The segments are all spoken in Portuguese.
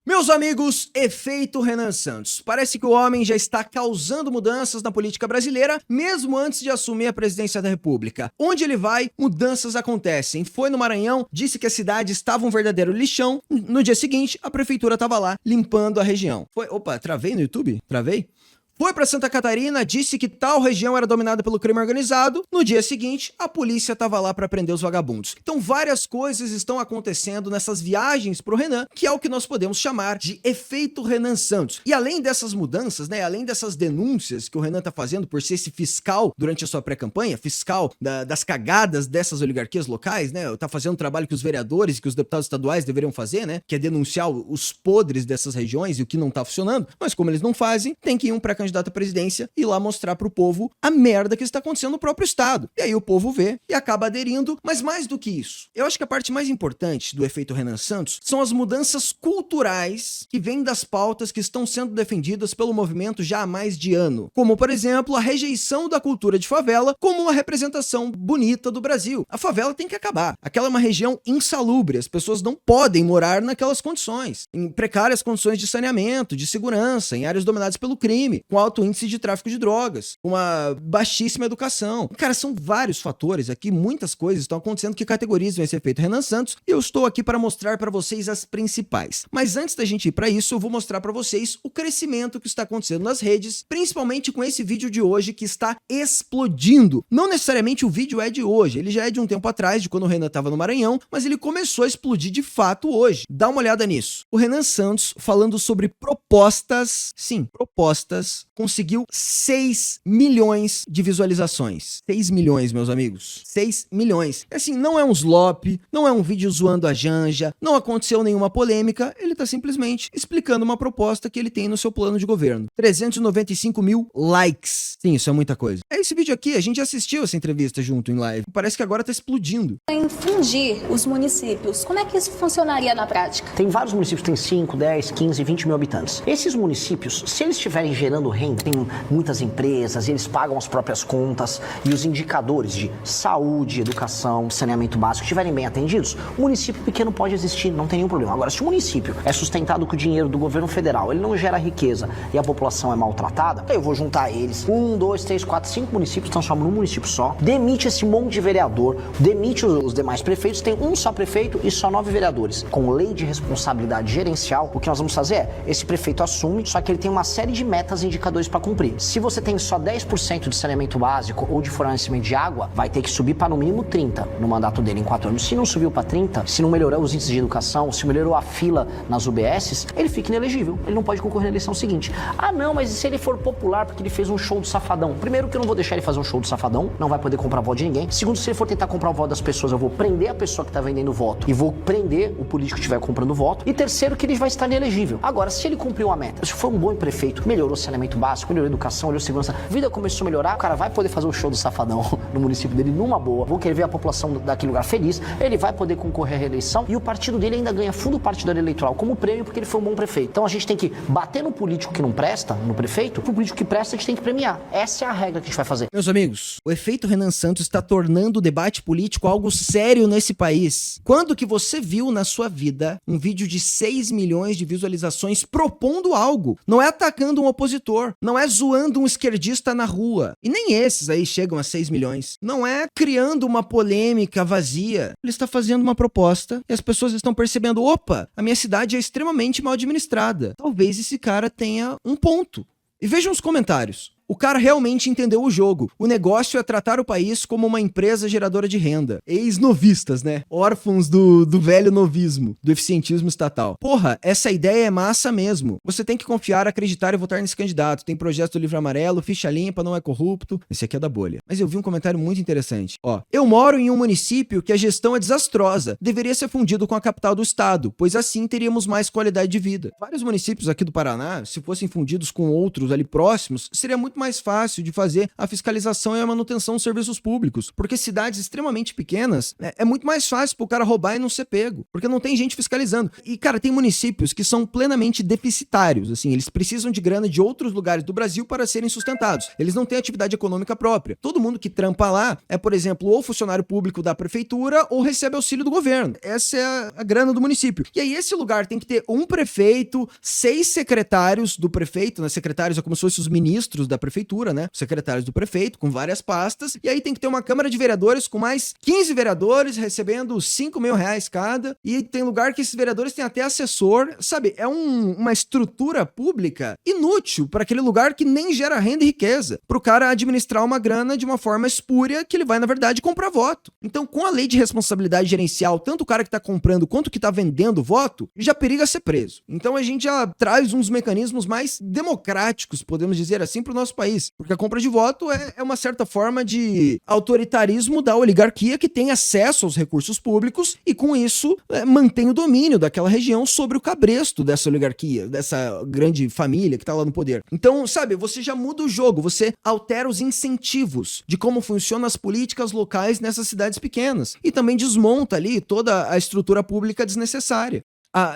Meus amigos, efeito Renan Santos. Parece que o homem já está causando mudanças na política brasileira, mesmo antes de assumir a presidência da República. Onde ele vai, mudanças acontecem. Foi no Maranhão, disse que a cidade estava um verdadeiro lixão. No dia seguinte, a prefeitura estava lá, limpando a região. Opa, travei no YouTube? Travei? Foi para Santa Catarina, disse que tal região era dominada pelo crime organizado. No dia seguinte, a polícia estava lá para prender os vagabundos. Então, várias coisas estão acontecendo nessas viagens pro Renan, que é o que nós podemos chamar de efeito Renan Santos. E além dessas mudanças, né, além dessas denúncias que o Renan tá fazendo por ser esse fiscal durante a sua pré-campanha, fiscal das cagadas dessas oligarquias locais, né, tá fazendo um trabalho que os vereadores e que os deputados estaduais deveriam fazer, né, que é denunciar os podres dessas regiões e o que não tá funcionando. Mas como eles não fazem, tem que ir um pré-candidato à presidência e lá mostrar pro povo a merda que está acontecendo no próprio estado. E aí o povo vê e acaba aderindo, mas mais do que isso, eu acho que a parte mais importante do efeito Renan Santos são as mudanças culturais que vêm das pautas que estão sendo defendidas pelo movimento já há mais de ano, como por exemplo a rejeição da cultura de favela como uma representação bonita do Brasil. A favela tem que acabar. Aquela é uma região insalubre, as pessoas não podem morar naquelas condições, em precárias condições de saneamento, de segurança, em áreas dominadas pelo crime, com alto índice de tráfico de drogas, uma baixíssima educação. Cara, são vários fatores aqui, muitas coisas estão acontecendo que categorizam esse efeito Renan Santos e eu estou aqui para mostrar para vocês as principais. Mas antes da gente ir para isso, eu vou mostrar para vocês o crescimento que está acontecendo nas redes, principalmente com esse vídeo de hoje que está explodindo. Não necessariamente o vídeo é de hoje, ele já é de um tempo atrás, de quando o Renan estava no Maranhão, mas ele começou a explodir de fato hoje. Dá uma olhada nisso. O Renan Santos falando sobre propostas, sim, propostas, conseguiu 6 milhões de visualizações. 6 milhões, meus amigos. 6 milhões. Assim, não é um slop, não é um vídeo zoando a Janja, não aconteceu nenhuma polêmica, ele tá simplesmente explicando uma proposta que ele tem no seu plano de governo. 395 mil likes. Sim, isso é muita coisa. É esse vídeo aqui, a gente assistiu essa entrevista junto em live. Parece que agora tá explodindo. Em fundir os municípios, como é que isso funcionaria na prática? Tem vários municípios que têm 5, 10, 15, 20 mil habitantes. Esses municípios, se eles estiverem gerando renda, tem muitas empresas, eles pagam as próprias contas e os indicadores de saúde, educação, saneamento básico estiverem bem atendidos, o município pequeno pode existir, não tem nenhum problema. Agora, se o município é sustentado com o dinheiro do governo federal, ele não gera riqueza e a população é maltratada, eu vou juntar eles, 1, 2, 3, 4, 5 municípios, transforma num município só, demite esse monte de vereador, demite os demais prefeitos, tem um só prefeito e só 9 vereadores. Com lei de responsabilidade gerencial, o que nós vamos fazer é, esse prefeito assume, só que ele tem uma série de metas e indicadores para cumprir. Se você tem só 10% de saneamento básico ou de fornecimento de água, vai ter que subir para no mínimo 30 no mandato dele em 4 anos. Se não subiu para 30, se não melhorou os índices de educação, se melhorou a fila nas UBSs, ele fica inelegível. Ele não pode concorrer na eleição seguinte. Ah, não, mas e se ele for popular porque ele fez um show do Safadão? Primeiro que eu não vou deixar ele fazer um show do Safadão, não vai poder comprar voto de ninguém. Segundo, se ele for tentar comprar o voto das pessoas, eu vou prender a pessoa que tá vendendo voto e vou prender o político que estiver comprando voto. E terceiro, que ele vai estar inelegível. Agora, se ele cumpriu a meta, se for um bom prefeito, melhorou o saneamento básico, melhorou a educação, melhorou a segurança, a vida começou a melhorar, o cara vai poder fazer o show do Safadão no município dele numa boa, vou querer ver a população daquele lugar feliz, ele vai poder concorrer à reeleição e o partido dele ainda ganha fundo partidário eleitoral como prêmio porque ele foi um bom prefeito. Então a gente tem que bater no político que não presta, no prefeito, pro político que presta a gente tem que premiar. Essa é a regra que a gente vai fazer. Meus amigos, o efeito Renan Santos está tornando o debate político algo sério nesse país. Quando que você viu na sua vida um vídeo de 6 milhões de visualizações propondo algo? Não é atacando um opositor, não é zoando um esquerdista na rua. E nem esses aí chegam a 6 milhões. Não é criando uma polêmica vazia. Ele está fazendo uma proposta e as pessoas estão percebendo, opa, a minha cidade é extremamente mal administrada. Talvez esse cara tenha um ponto. E vejam os comentários. O cara realmente entendeu o jogo. O negócio é tratar o país como uma empresa geradora de renda. Ex-novistas, né? Órfãos do velho novismo, do eficientismo estatal. Porra, essa ideia é massa mesmo. Você tem que confiar, acreditar e votar nesse candidato. Tem projeto do livro amarelo, ficha limpa, não é corrupto. Esse aqui é da bolha. Mas eu vi um comentário muito interessante. Ó, eu moro em um município que a gestão é desastrosa. Deveria ser fundido com a capital do estado, pois assim teríamos mais qualidade de vida. Vários municípios aqui do Paraná, se fossem fundidos com outros ali próximos, seria muito mais fácil de fazer a fiscalização e a manutenção dos serviços públicos, porque cidades extremamente pequenas é muito mais fácil pro cara roubar e não ser pego, porque não tem gente fiscalizando. E, cara, tem municípios que são plenamente deficitários, assim, eles precisam de grana de outros lugares do Brasil para serem sustentados. Eles não têm atividade econômica própria. Todo mundo que trampa lá é, por exemplo, ou funcionário público da prefeitura ou recebe auxílio do governo. Essa é a grana do município. E aí esse lugar tem que ter um prefeito, 6 secretários do prefeito, né? Secretários é como se fossem os ministros da prefeitura, né? Os secretários do prefeito, com várias pastas. E aí tem que ter uma Câmara de Vereadores com mais 15 vereadores recebendo R$5.000 cada. E tem lugar que esses vereadores têm até assessor. Sabe, é uma estrutura pública inútil para aquele lugar que nem gera renda e riqueza. Para o cara administrar uma grana de uma forma espúria que ele vai, na verdade, comprar voto. Então, com a lei de responsabilidade gerencial, tanto o cara que está comprando quanto que está vendendo voto, já periga ser preso. Então, a gente já traz uns mecanismos mais democráticos, podemos dizer assim, para o nosso país. Porque a compra de voto é uma certa forma de autoritarismo da oligarquia que tem acesso aos recursos públicos e, com isso, mantém o domínio daquela região sobre o cabresto dessa oligarquia, dessa grande família que está lá no poder. Então, sabe, você já muda o jogo, você altera os incentivos de como funcionam as políticas locais nessas cidades pequenas e também desmonta ali toda a estrutura pública desnecessária.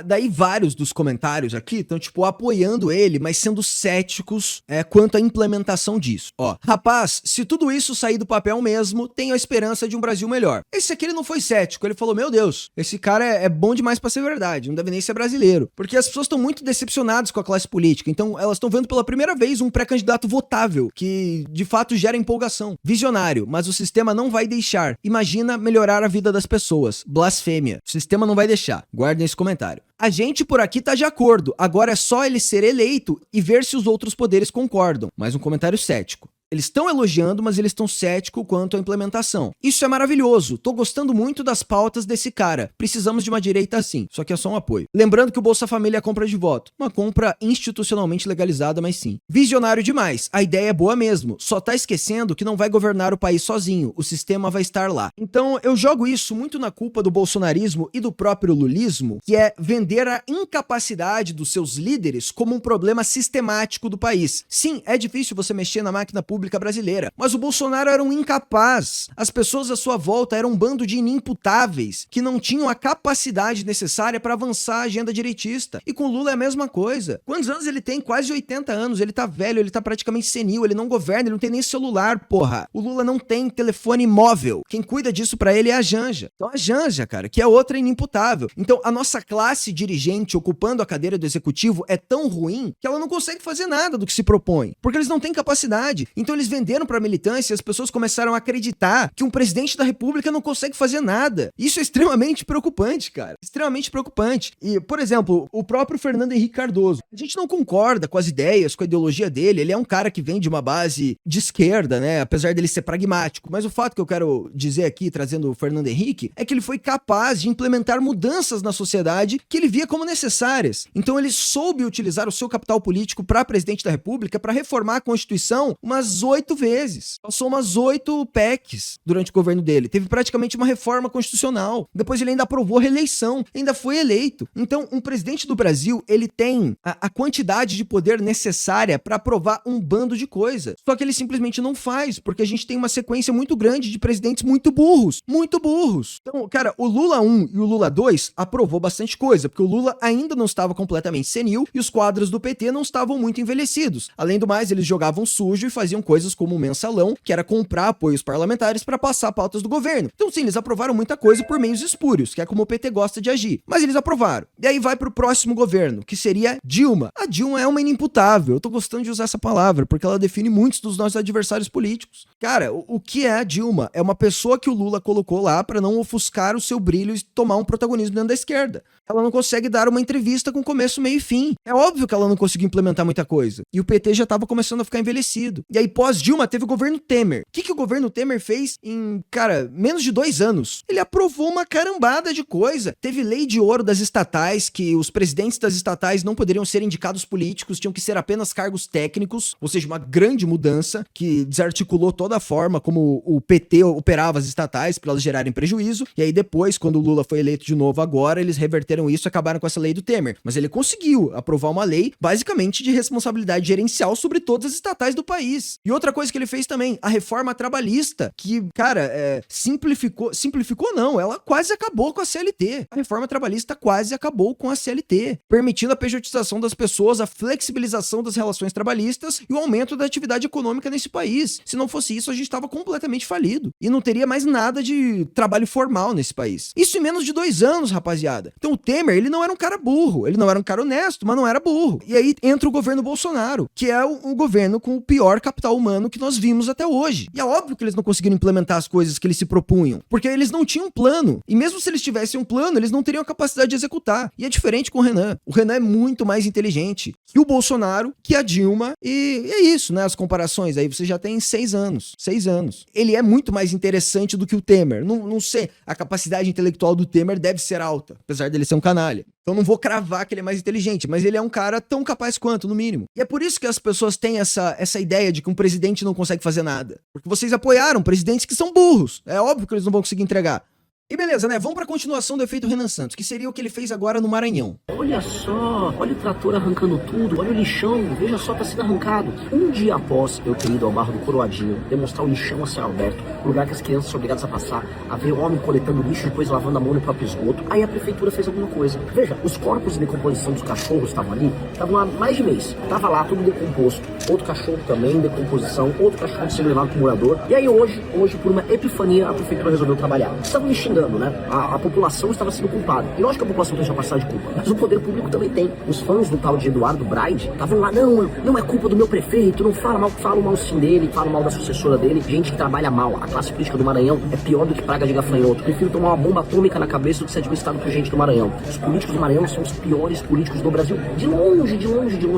Daí vários dos comentários aqui estão, tipo, apoiando ele, mas sendo céticos quanto à implementação disso. Ó, rapaz, se tudo isso sair do papel mesmo, tenho a esperança de um Brasil melhor. Esse aqui ele não foi cético, ele falou, meu Deus, esse cara é bom demais pra ser verdade, não deve nem ser brasileiro. Porque as pessoas estão muito decepcionadas com a classe política, então elas estão vendo pela primeira vez um pré-candidato votável, que de fato gera empolgação. Visionário, mas o sistema não vai deixar. Imagina melhorar a vida das pessoas. Blasfêmia. O sistema não vai deixar. Guardem esse comentário. A gente por aqui tá de acordo, agora é só ele ser eleito e ver se os outros poderes concordam. Mais um comentário cético. Eles estão elogiando, mas eles estão céticos quanto à implementação. Isso é maravilhoso. Tô gostando muito das pautas desse cara. Precisamos de uma direita assim. Só que é só um apoio. Lembrando que o Bolsa Família é compra de voto. Uma compra institucionalmente legalizada, mas sim. Visionário demais. A ideia é boa mesmo. Só tá esquecendo que não vai governar o país sozinho. O sistema vai estar lá. Então eu jogo isso muito na culpa do bolsonarismo e do próprio lulismo, que é vender a incapacidade dos seus líderes como um problema sistemático do país. Sim, é difícil você mexer na máquina pública brasileira. Mas o Bolsonaro era um incapaz. As pessoas à sua volta eram um bando de inimputáveis que não tinham a capacidade necessária para avançar a agenda direitista. E com o Lula é a mesma coisa. Quantos anos ele tem? Quase 80 anos. Ele tá velho, ele tá praticamente senil, ele não governa, ele não tem nem celular, porra. O Lula não tem telefone móvel. Quem cuida disso pra ele é a Janja. Então a Janja, cara, que é outra inimputável. Então a nossa classe dirigente ocupando a cadeira do executivo é tão ruim que ela não consegue fazer nada do que se propõe. Porque eles não têm capacidade. Então eles venderam pra militância e as pessoas começaram a acreditar que um presidente da república não consegue fazer nada. Isso é extremamente preocupante, cara. Extremamente preocupante. E, por exemplo, o próprio Fernando Henrique Cardoso. A gente não concorda com as ideias, com a ideologia dele. Ele é um cara que vem de uma base de esquerda, né? Apesar dele ser pragmático. Mas o fato que eu quero dizer aqui, trazendo o Fernando Henrique, é que ele foi capaz de implementar mudanças na sociedade que ele via como necessárias. Então ele soube utilizar o seu capital político para presidente da república para reformar a Constituição umas 8 vezes. Passou umas 8 PECs durante o governo dele. Teve praticamente uma reforma constitucional. Depois ele ainda aprovou a reeleição. Ainda foi eleito. Então, um presidente do Brasil, ele tem a quantidade de poder necessária para aprovar um bando de coisa. Só que ele simplesmente não faz, porque a gente tem uma sequência muito grande de presidentes muito burros. Muito burros. Então, cara, o Lula 1 e o Lula 2 aprovou bastante coisa, porque o Lula ainda não estava completamente senil e os quadros do PT não estavam muito envelhecidos. Além do mais, eles jogavam sujo e faziam coisas como o mensalão, que era comprar apoios parlamentares para passar pautas do governo. Então sim, eles aprovaram muita coisa por meios espúrios, que é como o PT gosta de agir. Mas eles aprovaram. E aí vai pro próximo governo, que seria Dilma. A Dilma é uma inimputável. Eu tô gostando de usar essa palavra, porque ela define muitos dos nossos adversários políticos. Cara, o que é a Dilma? É uma pessoa que o Lula colocou lá para não ofuscar o seu brilho e tomar um protagonismo dentro da esquerda. Ela não consegue dar uma entrevista com começo, meio e fim. É óbvio que ela não conseguiu implementar muita coisa. E o PT já tava começando a ficar envelhecido. E aí, pós-Dilma, teve o governo Temer. O que o governo Temer fez em, cara, menos de 2 anos? Ele aprovou uma carambada de coisa. Teve lei de ouro das estatais, que os presidentes das estatais não poderiam ser indicados políticos, tinham que ser apenas cargos técnicos, ou seja, uma grande mudança que desarticulou toda a forma como o PT operava as estatais para elas gerarem prejuízo. E aí depois, quando o Lula foi eleito de novo agora, eles reverteram isso e acabaram com essa lei do Temer. Mas ele conseguiu aprovar uma lei basicamente de responsabilidade gerencial sobre todas as estatais do país. E outra coisa que ele fez também, a reforma trabalhista, que, cara, simplificou não, ela quase acabou com a CLT. A reforma trabalhista quase acabou com a CLT, permitindo a pejotização das pessoas, a flexibilização das relações trabalhistas e o aumento da atividade econômica nesse país. Se não fosse isso, a gente estava completamente falido e não teria mais nada de trabalho formal nesse país. Isso em menos de 2 anos, rapaziada. Então o Temer, ele não era um cara burro, ele não era um cara honesto, mas não era burro. E aí entra o governo Bolsonaro, que é o governo com o pior capital humano que nós vimos até hoje. E é óbvio que eles não conseguiram implementar as coisas que eles se propunham, porque eles não tinham um plano. E mesmo se eles tivessem um plano, eles não teriam a capacidade de executar. E é diferente com o Renan. O Renan é muito mais inteligente que o Bolsonaro, que a Dilma, e é isso, né? As comparações, aí você já tem 6 anos. 6 anos. Ele é muito mais interessante do que o Temer. Não sei, a capacidade intelectual do Temer deve ser alta, apesar dele ser um canalha. Então não vou cravar que ele é mais inteligente, mas ele é um cara tão capaz quanto, no mínimo. E é por isso que as pessoas têm essa ideia de que um presidente não consegue fazer nada. Porque vocês apoiaram presidentes que são burros. É óbvio que eles não vão conseguir entregar. E beleza, né? Vamos pra continuação do efeito Renan Santos, que seria o que ele fez agora no Maranhão. Olha só, olha o trator arrancando tudo, olha o lixão, veja só, tá sendo arrancado. Um dia após eu ter ido ao Barro do Coroadinho, demonstrar o lixão a céu aberto, lugar que as crianças são obrigadas a passar, a ver o homem coletando lixo e depois lavando a mão no próprio esgoto, aí a prefeitura fez alguma coisa. Veja, os corpos de decomposição dos cachorros estavam ali, estavam há mais de mês. Tava lá, tudo decomposto. Outro cachorro também em decomposição, outro cachorro sendo levado pro morador. E aí hoje, por uma epifania, a prefeitura resolveu trabalhar. Estavam me xingando, né? A população estava sendo culpada. E lógico que a população tem sua parcela de culpa, mas o poder público também tem. Os fãs do tal de Eduardo Braide estavam lá, não é culpa do meu prefeito, não fala mal, falam mal sim dele, falam mal da sucessora dele, gente que trabalha mal. A classe política do Maranhão é pior do que praga de gafanhoto. Prefiro tomar uma bomba atômica na cabeça do que ser administrado por gente do Maranhão. Os políticos do Maranhão são os piores políticos do Brasil. De longe,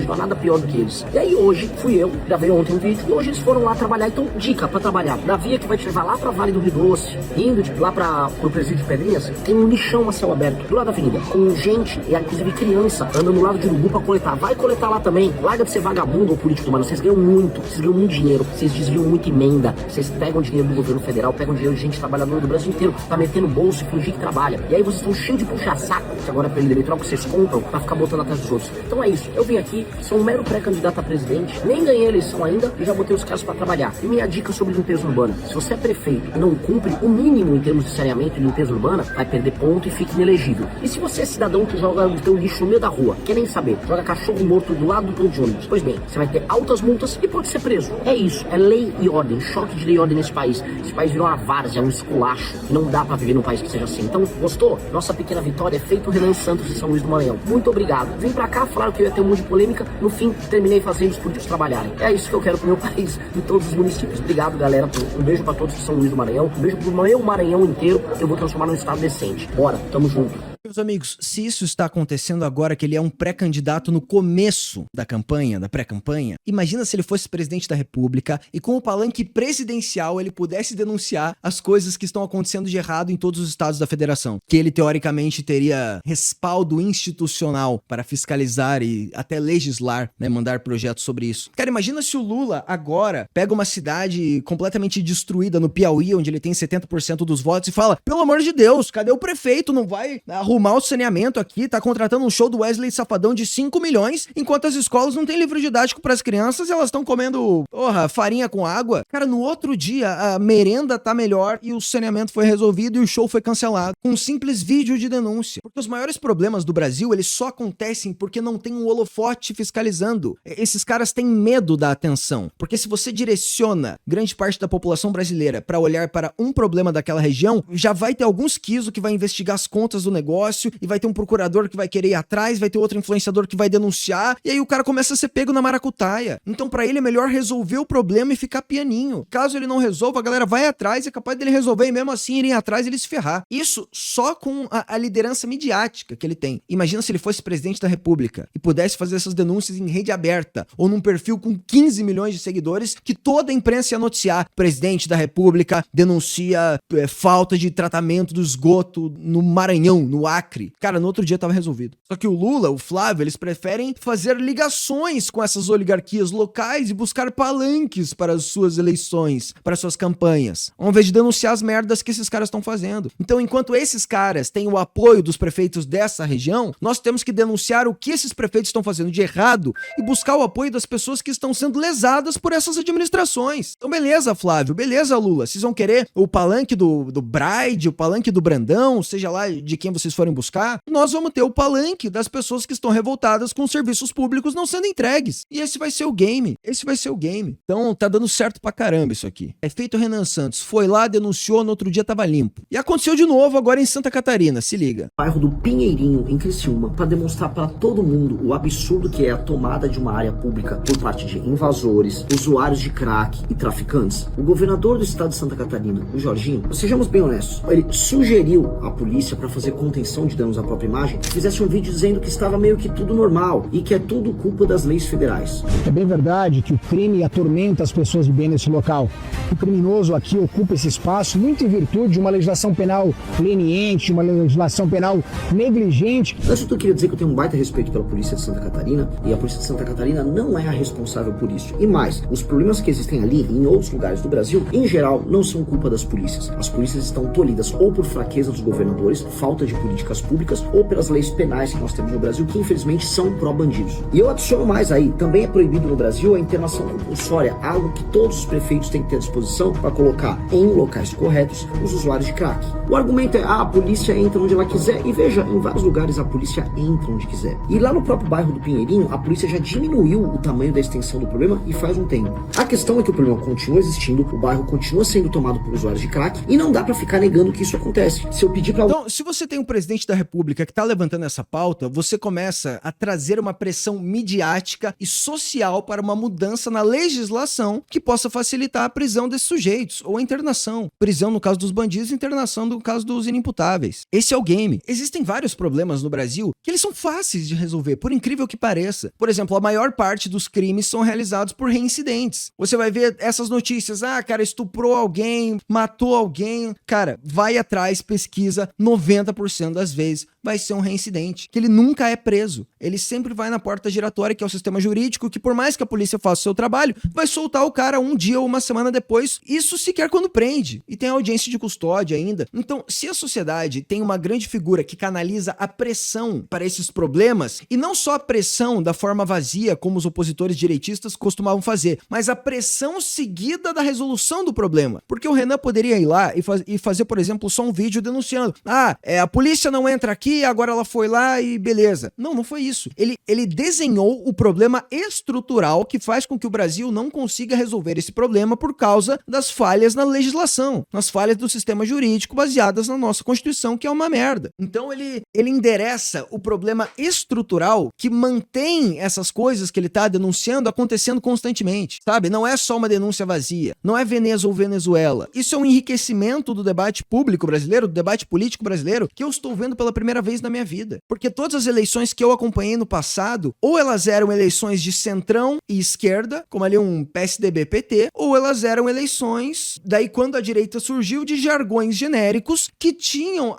não há nada pior do que eles. E aí hoje, fui eu, gravei ontem um vídeo, e hoje eles foram lá trabalhar. Então, dica pra trabalhar. Na via que vai te levar lá pra Vale do Rio Doce, indo lá pro presídio de Pedrinhas, tem um lixão a céu aberto, do lado da avenida, com gente, e inclusive criança, andando no lado de Urubu pra coletar. Vai coletar lá também. Larga de ser vagabundo ou político do Maranhão. Vocês ganham muito dinheiro, vocês desviam muita emenda, vocês pegam dinheiro do governo federal, pegam dinheiro de gente trabalhadora do Brasil inteiro, tá metendo bolso e fingir que trabalha. E aí vocês estão cheios de puxa-saco, que agora é período eleitoral, que vocês compram pra ficar botando atrás dos outros. Então é isso, eu vim aqui, sou um mero pré-candidato a presidente, nem ganhei a eleição ainda e já botei os caras pra trabalhar. E minha dica sobre limpeza urbana: se você é prefeito e não cumpre o mínimo em termos de saneamento e limpeza urbana, vai perder ponto e fica inelegível. E se você é cidadão que joga o teu lixo no meio da rua, quer nem saber, joga cachorro morto do lado do ponto de ônibus, pois bem, você vai ter altas multas e pode ser preso. É isso, é lei e ordem, choque de lei e ordem nesse país. Esse país virou uma várzea, um esculacho, e não dá pra viver num país que seja assim. Então, gostou? Nossa pequena vitória é feito Renan Santos de São Luís do Maranhão. Muito obrigado. Vim pra cá, falaram que eu ia ter um monte de polêmica, no fim, terminei fazendo os políticos trabalharem. É isso que eu quero pro meu país, em todos os municípios. Obrigado, galera. Um beijo pra todos de São Luís do Maranhão, um beijo pro Maranhão inteiro. Eu vou transformar num estado decente. Bora, tamo junto. Meus amigos, se isso está acontecendo agora, que ele é um pré-candidato no começo da campanha, da pré-campanha, imagina se ele fosse presidente da República e com o palanque presidencial ele pudesse denunciar as coisas que estão acontecendo de errado em todos os estados da federação. Que ele, teoricamente, teria respaldo institucional para fiscalizar e até legislar, né, mandar projetos sobre isso. Cara, imagina se o Lula agora pega uma cidade completamente destruída no Piauí, onde ele tem 70% dos votos e fala: pelo amor de Deus, cadê o prefeito? Não vai arrumar o saneamento aqui, tá contratando um show do Wesley Safadão de 5 milhões, enquanto as escolas não têm livro didático pras crianças e elas estão comendo, farinha com água. Cara, no outro dia, a merenda tá melhor e o saneamento foi resolvido e o show foi cancelado, com um simples vídeo de denúncia. Porque os maiores problemas do Brasil, eles só acontecem porque não tem um holofote fiscalizando. Esses caras têm medo da atenção, porque se você direciona grande parte da população brasileira pra olhar para um problema daquela região, já vai ter algum esquizo que vai investigar as contas do negócio, e vai ter um procurador que vai querer ir atrás, vai ter outro influenciador que vai denunciar, e aí o cara começa a ser pego na maracutaia. Então pra ele é melhor resolver o problema e ficar pianinho. Caso ele não resolva, a galera vai atrás, é capaz dele resolver e mesmo assim irem atrás e ele se ferrar. Isso só com a liderança midiática que ele tem. Imagina se ele fosse presidente da República e pudesse fazer essas denúncias em rede aberta, ou num perfil com 15 milhões de seguidores, que toda a imprensa ia noticiar: presidente da República denuncia falta de tratamento do esgoto no Maranhão, no Acre, Acre. Cara, no outro dia tava resolvido. Só que o Lula, o Flávio, eles preferem fazer ligações com essas oligarquias locais e buscar palanques para as suas eleições, para as suas campanhas, ao invés de denunciar as merdas que esses caras estão fazendo. Então, enquanto esses caras têm o apoio dos prefeitos dessa região, nós temos que denunciar o que esses prefeitos estão fazendo de errado e buscar o apoio das pessoas que estão sendo lesadas por essas administrações. Então, beleza, Flávio, beleza, Lula. Vocês vão querer o palanque do Braide, o palanque do Brandão, seja lá de quem vocês forem buscar, nós vamos ter o palanque das pessoas que estão revoltadas com os serviços públicos não sendo entregues. E esse vai ser o game. Esse vai ser o game. Então, tá dando certo pra caramba isso aqui. É feito o Renan Santos. Foi lá, denunciou, no outro dia tava limpo. E aconteceu de novo agora em Santa Catarina. Se liga. Bairro do Pinheirinho, em Criciúma, para demonstrar para todo mundo o absurdo que é a tomada de uma área pública por parte de invasores, usuários de crack e traficantes. O governador do estado de Santa Catarina, o Jorginho, sejamos bem honestos, ele sugeriu à polícia para fazer contenção de danos à própria imagem que fizesse um vídeo dizendo que estava meio que tudo normal e que é tudo culpa das leis federais. É bem verdade que o crime atormenta as pessoas de bem nesse local. O criminoso aqui ocupa esse espaço muito em virtude de uma legislação penal leniente, uma legislação penal negligente. Antes eu queria dizer que eu tenho um baita respeito pela polícia de Santa Catarina e a polícia de Santa Catarina não é a responsável por isso. E mais, os problemas que existem ali e em outros lugares do Brasil, em geral, não são culpa das polícias. As polícias estão tolhidas ou por fraqueza dos governadores, falta de políticas públicas ou pelas leis penais que nós temos no Brasil, que infelizmente são pró-bandidos. E eu adiciono mais aí, também é proibido no Brasil a internação compulsória, algo que todos os prefeitos têm que ter à disposição para colocar em locais corretos os usuários de crack. O argumento é, a polícia entra onde ela quiser, e veja, em vários lugares a polícia entra onde quiser. E lá no próprio bairro do Pinheirinho, a polícia já diminuiu o tamanho da extensão do problema e faz um tempo. A questão é que o problema continua existindo, o bairro continua sendo tomado por usuários de crack e não dá pra ficar negando que isso acontece. Se eu pedir pra... Então, se você tem um presidente da República que tá levantando essa pauta, você começa a trazer uma pressão midiática e social para uma mudança na legislação que possa facilitar a prisão desses sujeitos, ou a internação. Prisão no caso dos bandidos e internação no caso dos inimputáveis. Esse é o game. Existem vários problemas no Brasil que eles são fáceis de resolver, por incrível que pareça. Por exemplo, a maior parte dos crimes são realizados por reincidentes. Você vai ver essas notícias, cara, estuprou alguém, matou alguém. Cara, vai atrás, pesquisa, 90% das vezes vai ser um reincidente, que ele nunca é preso. Ele sempre vai na porta giratória, que é o sistema jurídico, que por mais que a polícia faça o seu trabalho, vai soltar o cara um dia ou uma semana depois, isso sequer quando prende. E tem audiência de custódia ainda. Então, se a sociedade tem uma grande figura que canaliza a pressão para esses problemas, e não só a pressão da forma vazia, como os opositores direitistas costumavam fazer, mas a pressão seguida da resolução do problema. Porque o Renan poderia ir lá e fazer, por exemplo, só um vídeo denunciando. A polícia não entra aqui, agora ela foi lá e beleza. Não foi isso. Ele desenhou o problema estrutural que faz com que o Brasil não consiga resolver esse problema por causa das falhas na legislação, nas falhas do sistema jurídico baseadas na nossa Constituição, que é uma merda. Então ele endereça o problema estrutural que mantém essas coisas que ele tá denunciando acontecendo constantemente, sabe? Não é só uma denúncia vazia, não é Veneza ou Venezuela. Isso é um enriquecimento do debate público brasileiro, do debate político brasileiro, que eu estou vendo pela primeira vez na minha vida. Porque todas as eleições que eu acompanhei no passado, ou elas eram eleições de centrão e esquerda, como ali um PSDB-PT, ou elas eram eleições, daí quando a direita surgiu, de jargões genéricos que tinham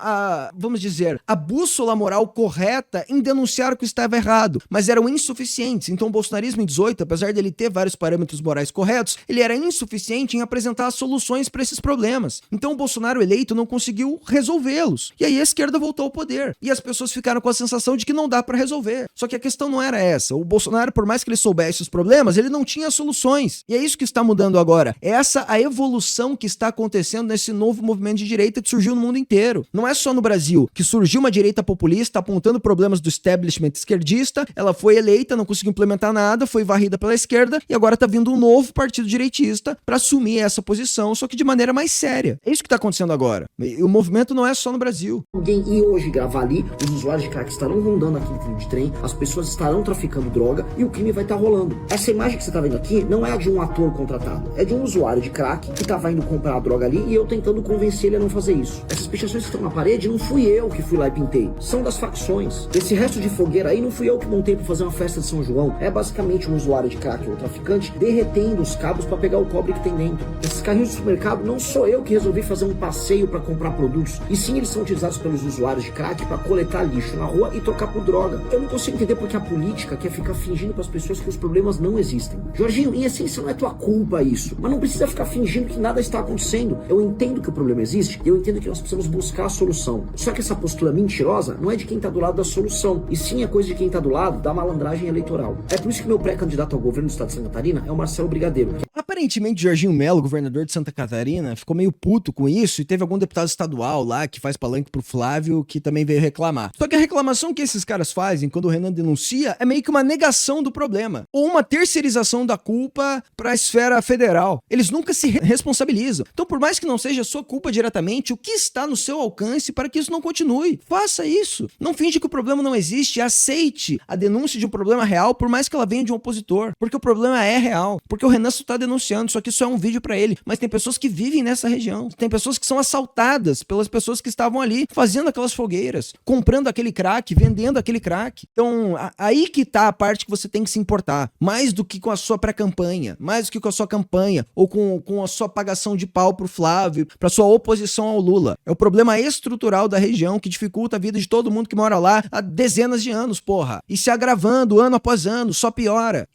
vamos dizer, a bússola moral correta em denunciar o que estava errado, mas eram insuficientes. Então o bolsonarismo em 18, apesar dele ter vários parâmetros morais corretos, ele era insuficiente em apresentar soluções para esses problemas. Então o Bolsonaro eleito não conseguiu resolvê-los. E aí a esquerda voltou ao poder. E as pessoas ficaram com a sensação de que não dá para resolver. Só que a questão não era essa. O Bolsonaro, por mais que ele soubesse os problemas, ele não tinha soluções. E é isso que está mudando agora. É essa a evolução que está acontecendo nesse novo movimento de direita que surgiu no mundo inteiro. Não é só no Brasil que surgiu uma direita populista apontando problemas do establishment esquerdista, ela foi eleita, não conseguiu implementar nada, foi varrida pela esquerda e agora tá vindo um novo partido direitista para assumir essa posição, só que de maneira mais séria. É isso que tá acontecendo agora. E o movimento não é só no Brasil. Alguém ir hoje gravar ali, os usuários de crack estarão rondando aqui no trilho de trem, as pessoas estarão traficando droga e o crime vai estar rolando. Essa imagem que você tá vendo aqui não é a de um ator contratado, é de um usuário de crack que tava indo comprar a droga ali e eu tentando convencer ele a não fazer isso. Essas pichações que estão na parede não fui eu que fui lá e pintei, são das facções. Esse resto de fogueira aí não fui eu que montei pra fazer uma festa de São João, é basicamente um usuário de crack ou traficante derretendo os cabos pra pegar o cobre que tem dentro. Esses carrinhos de supermercado não sou eu que resolvi fazer um passeio pra comprar produtos, e sim eles são utilizados pelos usuários usuários de crack para coletar lixo na rua e trocar por droga. Eu não consigo entender porque a política quer ficar fingindo para as pessoas que os problemas não existem. Jorginho, em essência não é tua culpa isso, mas não precisa ficar fingindo que nada está acontecendo. Eu entendo que o problema existe e eu entendo que nós precisamos buscar a solução. Só que essa postura mentirosa não é de quem está do lado da solução, e sim é coisa de quem está do lado da malandragem eleitoral. É por isso que meu pré-candidato ao governo do estado de Santa Catarina é o Marcelo Brigadeiro. Aparentemente, Jorginho Melo, governador de Santa Catarina, ficou meio puto com isso e teve algum deputado estadual lá que faz palanque pro Flávio que também veio reclamar. Só que a reclamação que esses caras fazem quando o Renan denuncia é meio que uma negação do problema ou uma terceirização da culpa pra esfera federal. Eles nunca se responsabilizam. Então, por mais que não seja sua culpa diretamente, o que está no seu alcance para que isso não continue? Faça isso. Não finge que o problema não existe. Aceite a denúncia de um problema real, por mais que ela venha de um opositor. Porque o problema é real. Porque o Renan só tá denunciando, só que isso é um vídeo pra ele. Mas tem pessoas que vivem nessa região. Tem pessoas que são assaltadas pelas pessoas que estavam ali fazendo aquelas fogueiras, comprando aquele crack, vendendo aquele crack. Então, aí que tá a parte que você tem que se importar. Mais do que com a sua pré-campanha, mais do que com a sua campanha, ou com a sua pagação de pau pro Flávio, pra sua oposição ao Lula. É o problema estrutural da região que dificulta a vida de todo mundo que mora lá há dezenas de anos, porra. E se agravando ano após ano, só piora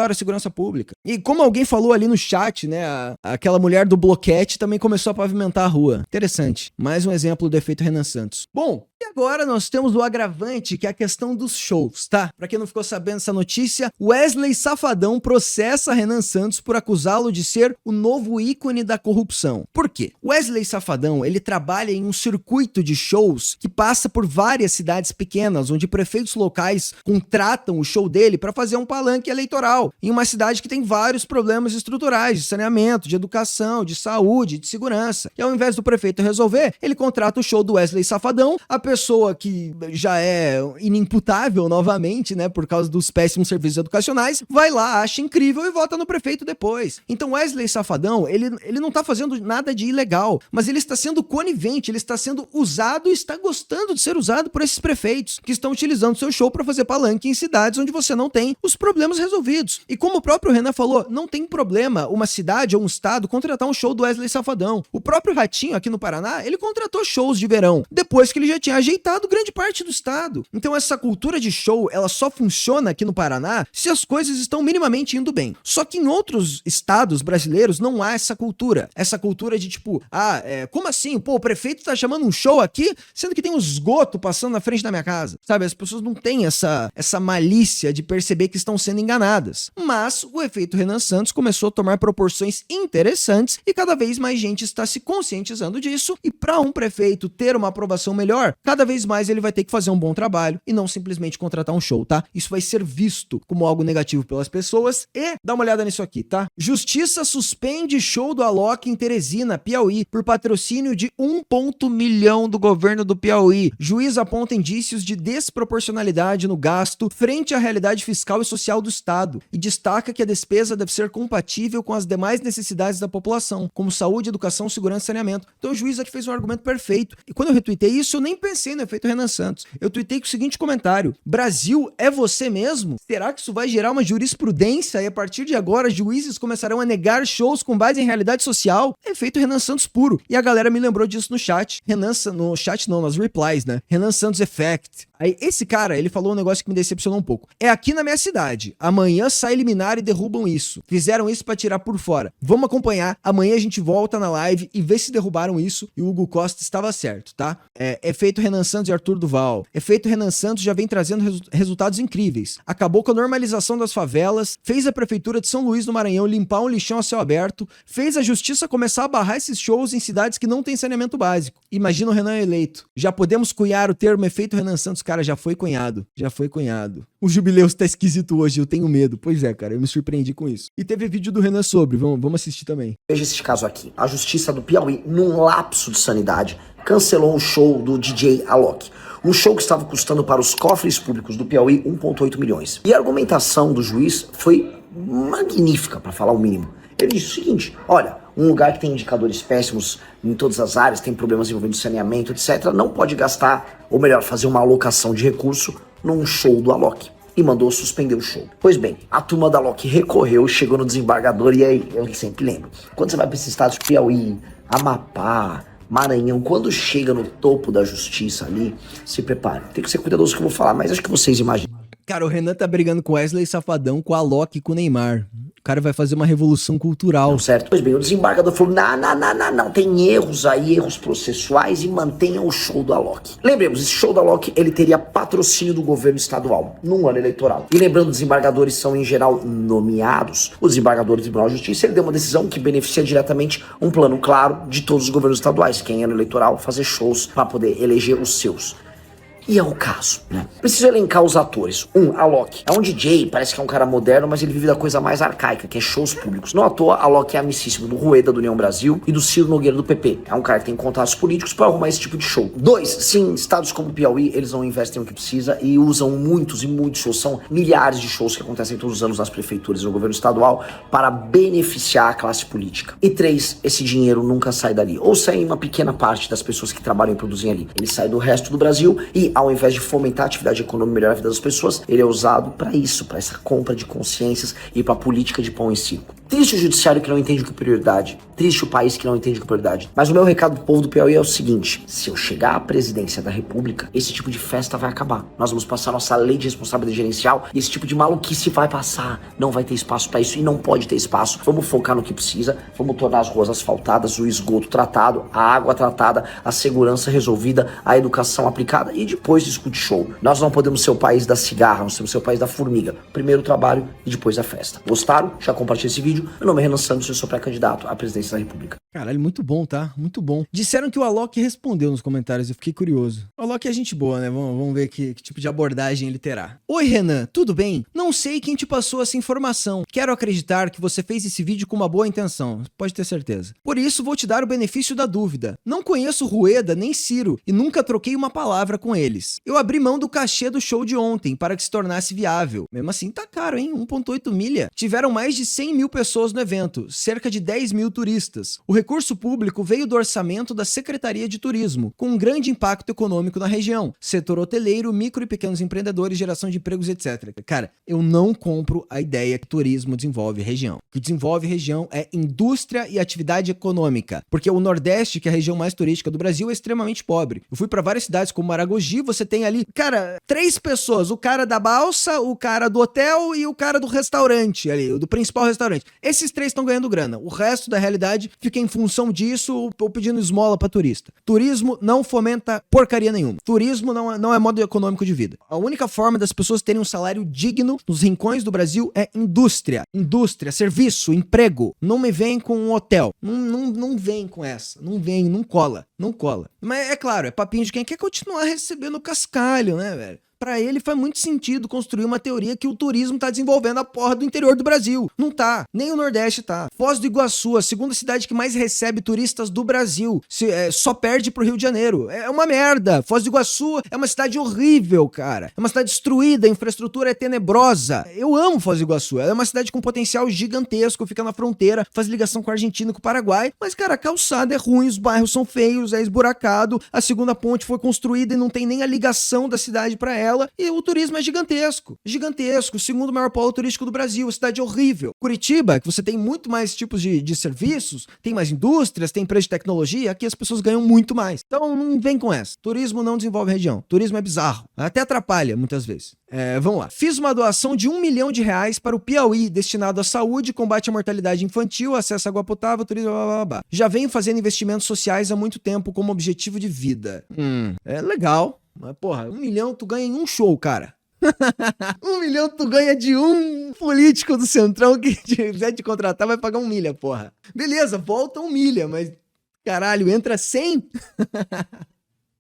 a segurança pública. E como alguém falou ali no chat, né, aquela mulher do bloquete também começou a pavimentar a rua. Interessante. Mais um exemplo do efeito Renan Santos. Bom, e agora nós temos o agravante, que é a questão dos shows, tá? Pra quem não ficou sabendo essa notícia, Wesley Safadão processa Renan Santos por acusá-lo de ser o novo ícone da corrupção. Por quê? Wesley Safadão, ele trabalha em um circuito de shows que passa por várias cidades pequenas, onde prefeitos locais contratam o show dele para fazer um palanque eleitoral, em uma cidade que tem vários problemas estruturais, de saneamento, de educação, de saúde, de segurança. E ao invés do prefeito resolver, ele contrata o show do Wesley Safadão, a pessoa que já é inimputável novamente, né, por causa dos péssimos serviços educacionais, vai lá, acha incrível e vota no prefeito depois. Então Wesley Safadão, ele não tá fazendo nada de ilegal, mas ele está sendo conivente, ele está sendo usado e está gostando de ser usado por esses prefeitos que estão utilizando seu show para fazer palanque em cidades onde você não tem os problemas resolvidos. E como o próprio Renan falou, não tem problema uma cidade ou um estado contratar um show do Wesley Safadão. O próprio Ratinho aqui no Paraná, ele contratou shows de verão, depois que ele já tinha ajeitado grande parte do estado. Então essa cultura de show, ela só funciona aqui no Paraná se as coisas estão minimamente indo bem. Só que em outros estados brasileiros não há essa cultura. Essa cultura de tipo, como assim? Pô, o prefeito tá chamando um show aqui, sendo que tem um esgoto passando na frente da minha casa. Sabe, as pessoas não têm essa malícia de perceber que estão sendo enganadas. Mas o efeito Renan Santos começou a tomar proporções interessantes e cada vez mais gente está se conscientizando disso, e para um prefeito ter uma aprovação melhor, cada vez mais ele vai ter que fazer um bom trabalho e não simplesmente contratar um show, tá? Isso vai ser visto como algo negativo pelas pessoas. E dá uma olhada nisso aqui, tá? Justiça suspende show do Alok em Teresina, Piauí, por patrocínio de 1 milhão do governo do Piauí. Juiz aponta indícios de desproporcionalidade no gasto frente à realidade fiscal e social do estado e destaca que a despesa deve ser compatível com as demais necessidades da população, como saúde, educação, segurança e saneamento. Então o juiz aqui fez um argumento perfeito. E quando eu retuitei isso, eu nem pensei no efeito Renan Santos. Eu tuitei com o seguinte comentário: Brasil, é você mesmo? Será que isso vai gerar uma jurisprudência e a partir de agora juízes começarão a negar shows com base em realidade social? Efeito Renan Santos puro. E a galera me lembrou disso no chat. No chat não, nas replies, né? Renan Santos Effect. Aí esse cara, ele falou um negócio que me decepcionou um pouco. É aqui na minha cidade. Amanhã sai liminar e derrubam isso. Fizeram isso pra tirar por fora. Vamos acompanhar. Amanhã a gente volta na live e vê se derrubaram isso. E o Hugo Costa estava certo, tá? Efeito Renan Santos e Arthur Duval. Efeito Renan Santos já vem trazendo resultados incríveis. Acabou com a normalização das favelas, fez a prefeitura de São Luís do Maranhão limpar um lixão a céu aberto, fez a justiça começar a barrar esses shows em cidades que não tem saneamento básico. Imagina o Renan eleito. Já podemos cunhar o termo efeito Renan Santos. Cara, já foi cunhado. Já foi cunhado. O jubileu está esquisito hoje, eu tenho medo. Pois é, cara, eu me surpreendi com isso. E teve vídeo do Renan sobre, vamos assistir também. Veja esse caso aqui. A justiça do Piauí, num lapso de sanidade, cancelou o show do DJ Alok. Um show que estava custando para os cofres públicos do Piauí 1,8 milhões. E a argumentação do juiz foi magnífica, para falar o mínimo. Ele disse o seguinte: olha, um lugar que tem indicadores péssimos em todas as áreas, tem problemas envolvendo saneamento, etc., não pode gastar, ou melhor, fazer uma alocação de recurso num show do Alok. E mandou suspender o show. Pois bem, a turma da Alok recorreu, chegou no desembargador, e aí, eu sempre lembro, quando você vai para esses estados, Piauí, Amapá, Maranhão, quando chega no topo da justiça ali, se prepare. Tem que ser cuidadoso que eu vou falar, mas acho que vocês imaginam. Cara, o Renan tá brigando com Wesley Safadão, com a Alok e com o Neymar. O cara vai fazer uma revolução cultural. Certo? Pois bem, o desembargador falou, não, tem erros aí, erros processuais e mantenha o show do Alok. Lembremos, esse show do Alok, ele teria patrocínio do governo estadual, num ano eleitoral. E lembrando, os desembargadores são em geral nomeados. O desembargador do Tribunal de Justiça, ele deu uma decisão que beneficia diretamente um plano claro de todos os governos estaduais, que em ano eleitoral fazer shows para poder eleger os seus. E é o caso, né? Preciso elencar os atores. Alok. É um DJ, parece que é um cara moderno, mas ele vive da coisa mais arcaica, que é shows públicos. Não à toa, Alok é amicíssimo do Rueda, do União Brasil, e do Ciro Nogueira, do PP. É um cara que tem contatos políticos para arrumar esse tipo de show. 2, sim, estados como Piauí, eles não investem o que precisa e usam muitos shows. São milhares de shows que acontecem todos os anos nas prefeituras e no governo estadual para beneficiar a classe política. E 3, esse dinheiro nunca sai dali. Ou sai uma pequena parte das pessoas que trabalham e produzem ali. Ele sai do resto do Brasil e ao invés de fomentar a atividade econômica e melhorar a vida das pessoas, ele é usado para isso, para essa compra de consciências e para política de pão e circo. Triste o judiciário que não entende o que é prioridade. Triste o país que não entende o que é prioridade. Mas o meu recado pro povo do Piauí é o seguinte: se eu chegar à presidência da República, esse tipo de festa vai acabar. Nós vamos passar nossa lei de responsabilidade gerencial e esse tipo de maluquice vai passar. Não vai ter espaço para isso e não pode ter espaço. Vamos focar no que precisa. Vamos tornar as ruas asfaltadas, o esgoto tratado, a água tratada, a segurança resolvida, a educação aplicada e depois discute show. Nós não podemos ser o país da cigarra, nós temos que ser o país da formiga. Primeiro o trabalho e depois a festa. Gostaram? Já compartilhe esse vídeo. Meu nome é Renan Santos, eu sou pré-candidato à presidência da República. Caralho, muito bom, tá? Muito bom. Disseram que o Alok respondeu nos comentários, eu fiquei curioso. O Alok é gente boa, né? Vamos ver que tipo de abordagem ele terá. Oi, Renan, tudo bem? Não sei quem te passou essa informação. Quero acreditar que você fez esse vídeo com uma boa intenção, pode ter certeza. Por isso, vou te dar o benefício da dúvida. Não conheço Rueda nem Ciro e nunca troquei uma palavra com eles. Eu abri mão do cachê do show de ontem para que se tornasse viável. Mesmo assim, tá caro, hein? 1,8 milha. Tiveram mais de 100 mil pessoas no evento, cerca de 10 mil turistas. O recurso público veio do orçamento da Secretaria de Turismo, com um grande impacto econômico na região. Setor hoteleiro, micro e pequenos empreendedores, geração de empregos, etc. Cara, eu não compro a ideia que turismo desenvolve região. O que desenvolve região é indústria e atividade econômica. Porque o Nordeste, que é a região mais turística do Brasil, é extremamente pobre. Eu fui para várias cidades como Maragogi, você tem ali, cara, 3 pessoas. O cara da balsa, o cara do hotel e o cara do restaurante ali, do principal restaurante. Esses 3 estão ganhando grana. O resto da realidade fica em função disso ou pedindo esmola pra turista. Turismo não fomenta porcaria nenhuma. Turismo não é modo econômico de vida. A única forma das pessoas terem um salário digno nos rincões do Brasil é indústria. Indústria, serviço, emprego. Não me vem com um hotel. Não vem com essa. Não vem, não cola. Não cola. Mas é claro, é papinho de quem quer continuar recebendo cascalho, né, velho? Pra ele faz muito sentido construir uma teoria que o turismo tá desenvolvendo a porra do interior do Brasil. Não tá. Nem o Nordeste tá. Foz do Iguaçu, a segunda cidade que mais recebe turistas do Brasil. Só perde pro Rio de Janeiro. É uma merda. Foz do Iguaçu é uma cidade horrível, cara. É uma cidade destruída, a infraestrutura é tenebrosa. Eu amo Foz do Iguaçu. Ela é uma cidade com potencial gigantesco, fica na fronteira, faz ligação com a Argentina e com o Paraguai. Mas, cara, a calçada é ruim, os bairros são feios, é esburacado, a segunda ponte foi construída e não tem nem a ligação da cidade pra ela. E o turismo é gigantesco. Gigantesco. O segundo maior polo turístico do Brasil. A cidade é horrível. Curitiba, que você tem muito mais tipos de serviços, tem mais indústrias, tem empresas de tecnologia, aqui as pessoas ganham muito mais. Então não vem com essa. Turismo não desenvolve região. Turismo é bizarro. Até atrapalha muitas vezes. Vamos lá. Fiz uma doação de R$1 milhão para o Piauí, destinado à saúde, combate à mortalidade infantil, acesso à água potável, turismo, blá, blá, blá. Já venho fazendo investimentos sociais há muito tempo como objetivo de vida. É legal. Mas, porra, 1 milhão tu ganha em um show, cara. 1 milhão tu ganha de um político do Centrão que quiser te contratar vai pagar 1 milha, porra. Beleza, volta 1 milha, mas caralho, entra 100?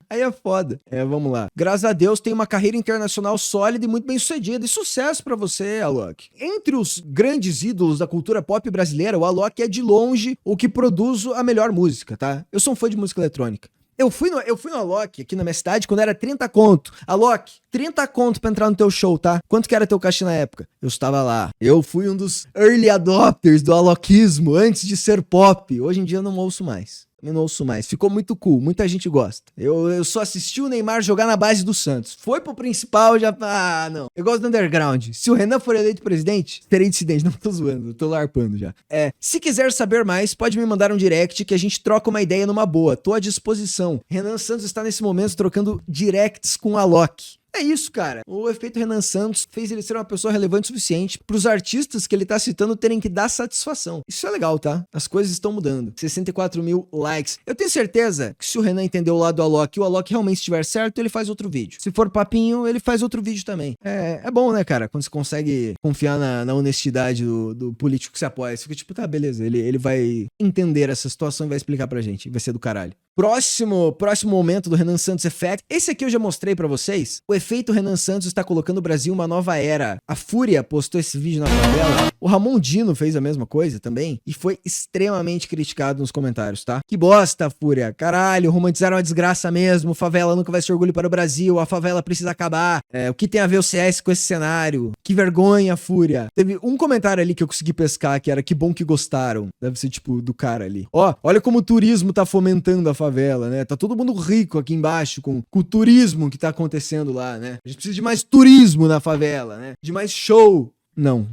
Aí é foda. Vamos lá. Graças a Deus tem uma carreira internacional sólida e muito bem sucedida. E sucesso pra você, Alok. Entre os grandes ídolos da cultura pop brasileira, o Alok é de longe o que produz a melhor música, tá? Eu sou um fã de música eletrônica. Eu fui no Alok aqui na minha cidade quando era 30 conto. Alok, 30 conto pra entrar no teu show, tá? Quanto que era teu cachê na época? Eu estava lá. Eu fui um dos early adopters do alokismo antes de ser pop. Hoje em dia eu não ouço mais. Eu não ouço mais. Ficou muito cool. Muita gente gosta. Eu só assisti o Neymar jogar na base do Santos. Foi pro principal, já... Ah, não. Eu gosto do underground. Se o Renan for eleito presidente, terei dissidente. Não tô zoando. Tô larpando já. Se quiser saber mais, pode me mandar um direct que a gente troca uma ideia numa boa. Tô à disposição. Renan Santos está nesse momento trocando directs com a Loki. É isso, cara. O efeito Renan Santos fez ele ser uma pessoa relevante o suficiente pros artistas que ele tá citando terem que dar satisfação. Isso é legal, tá? As coisas estão mudando. 64 mil likes. Eu tenho certeza que se o Renan entender o lado do Alok e o Alok realmente estiver certo, ele faz outro vídeo. Se for papinho, ele faz outro vídeo também. É bom, né, cara? Quando você consegue confiar na honestidade do político que você apoia. Você fica tipo, tá, beleza. Ele vai entender essa situação e vai explicar pra gente. Vai ser do caralho. Próximo momento do Renan Santos Effect. Esse aqui eu já mostrei pra vocês. O efeito Renan Santos está colocando o Brasil uma nova era. A Fúria postou esse vídeo na favela. O Ramon Dino fez a mesma coisa também. E foi extremamente criticado nos comentários, tá? Que bosta, Fúria. Caralho, romantizaram a desgraça mesmo. Favela nunca vai ser orgulho para o Brasil. A favela precisa acabar. O que tem a ver o CS com esse cenário? Que vergonha, Fúria. Teve um comentário ali que eu consegui pescar, que era que bom que gostaram. Deve ser tipo do cara ali. Ó, olha como o turismo tá fomentando a favela, né? Tá todo mundo rico aqui embaixo com o turismo que tá acontecendo lá, né? A gente precisa de mais turismo na favela, né? De mais show. Não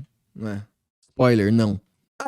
é. Spoiler, não.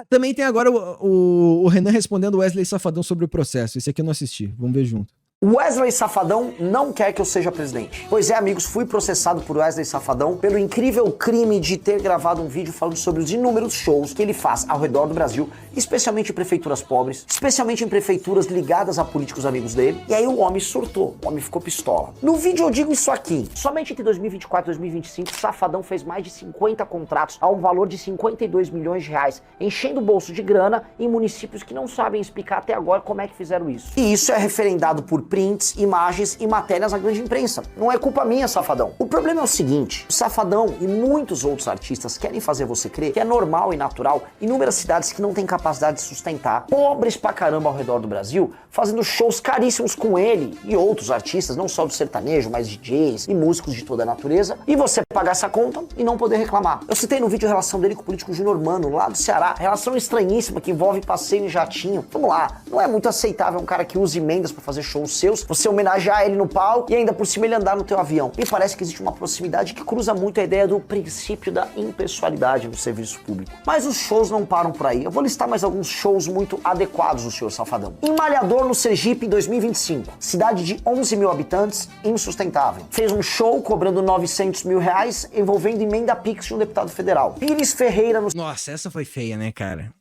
Também tem agora o Renan respondendo o Wesley Safadão sobre o processo. Esse aqui eu não assisti. Vamos ver junto. Wesley Safadão não quer que eu seja presidente. Pois é, amigos, fui processado por Wesley Safadão pelo incrível crime de ter gravado um vídeo falando sobre os inúmeros shows que ele faz ao redor do Brasil, especialmente em prefeituras pobres, especialmente em prefeituras ligadas a políticos amigos dele. E aí o homem surtou, o homem ficou pistola. No vídeo eu digo isso aqui. Somente entre 2024 e 2025, Safadão fez mais de 50 contratos a um valor de 52 milhões de reais, enchendo o bolso de grana em municípios que não sabem explicar até agora como é que fizeram isso. E isso é referendado por prints, imagens e matérias na grande imprensa. Não é culpa minha, Safadão. O problema é o seguinte, o Safadão e muitos outros artistas querem fazer você crer que é normal e natural inúmeras cidades que não têm capacidade de sustentar, pobres pra caramba ao redor do Brasil, fazendo shows caríssimos com ele e outros artistas, não só do sertanejo, mas DJs e músicos de toda a natureza, e você pagar essa conta e não poder reclamar. Eu citei no vídeo a relação dele com o político Júnior Mano, lá do Ceará, relação estranhíssima que envolve passeio em jatinho. Vamos lá, não é muito aceitável um cara que use emendas pra fazer shows seus, você homenagear ele no palco e ainda por cima ele andar no teu avião. Me parece que existe uma proximidade que cruza muito a ideia do princípio da impessoalidade no serviço público. Mas os shows não param por aí. Eu vou listar mais alguns shows muito adequados do senhor Safadão. Em Malhador, no Sergipe, em 2025. Cidade de 11 mil habitantes, insustentável. Fez um show cobrando 900 mil reais, envolvendo emenda Pix de um deputado federal. Pires Ferreira no... Nossa, essa foi feia, né, cara?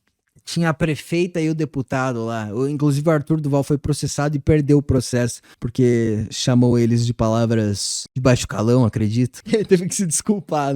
Tinha a prefeita e o deputado lá. Inclusive o Arthur Duval foi processado e perdeu o processo, porque chamou eles de palavras de baixo calão, acredito. Ele teve que se desculpar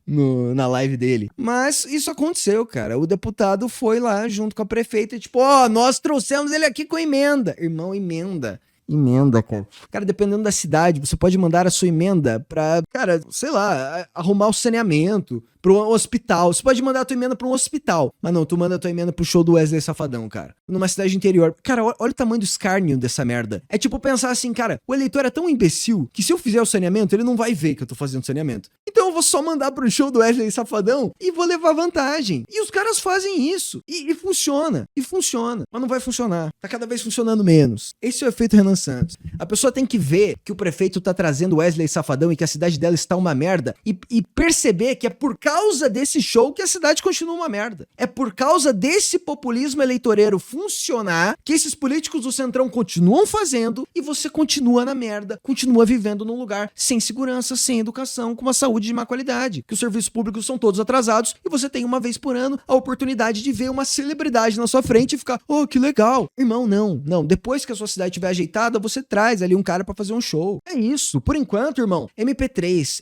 na live dele. Mas isso aconteceu, cara. O deputado foi lá junto com a prefeita e tipo, nós trouxemos ele aqui com emenda. Irmão, emenda. Emenda, cara. Cara, dependendo da cidade, você pode mandar a sua emenda pra, cara, sei lá, arrumar o saneamento, pro hospital. Você pode mandar a tua emenda pra um hospital. Mas não, tu manda a tua emenda pro show do Wesley Safadão, cara. Numa cidade interior. Cara, olha o tamanho do escárnio dessa merda. É tipo pensar assim, cara, o eleitor é tão imbecil que se eu fizer o saneamento, ele não vai ver que eu tô fazendo saneamento. Então eu vou só mandar pro show do Wesley Safadão e vou levar vantagem. E os caras fazem isso. E funciona. E funciona. Mas não vai funcionar. Tá cada vez funcionando menos. Esse é o efeito Renan Santos. A pessoa tem que ver que o prefeito tá trazendo Wesley Safadão e que a cidade dela está uma merda e perceber que é por causa desse show que a cidade continua uma merda. É por causa desse populismo eleitoreiro funcionar que esses políticos do Centrão continuam fazendo e você continua na merda, continua vivendo num lugar sem segurança, sem educação, com uma saúde de má qualidade, que os serviços públicos são todos atrasados e você tem uma vez por ano a oportunidade de ver uma celebridade na sua frente e ficar, que legal. Irmão, não. Depois que a sua cidade estiver ajeitada, você traz ali um cara pra fazer um show. É isso. Por enquanto, irmão, MP3,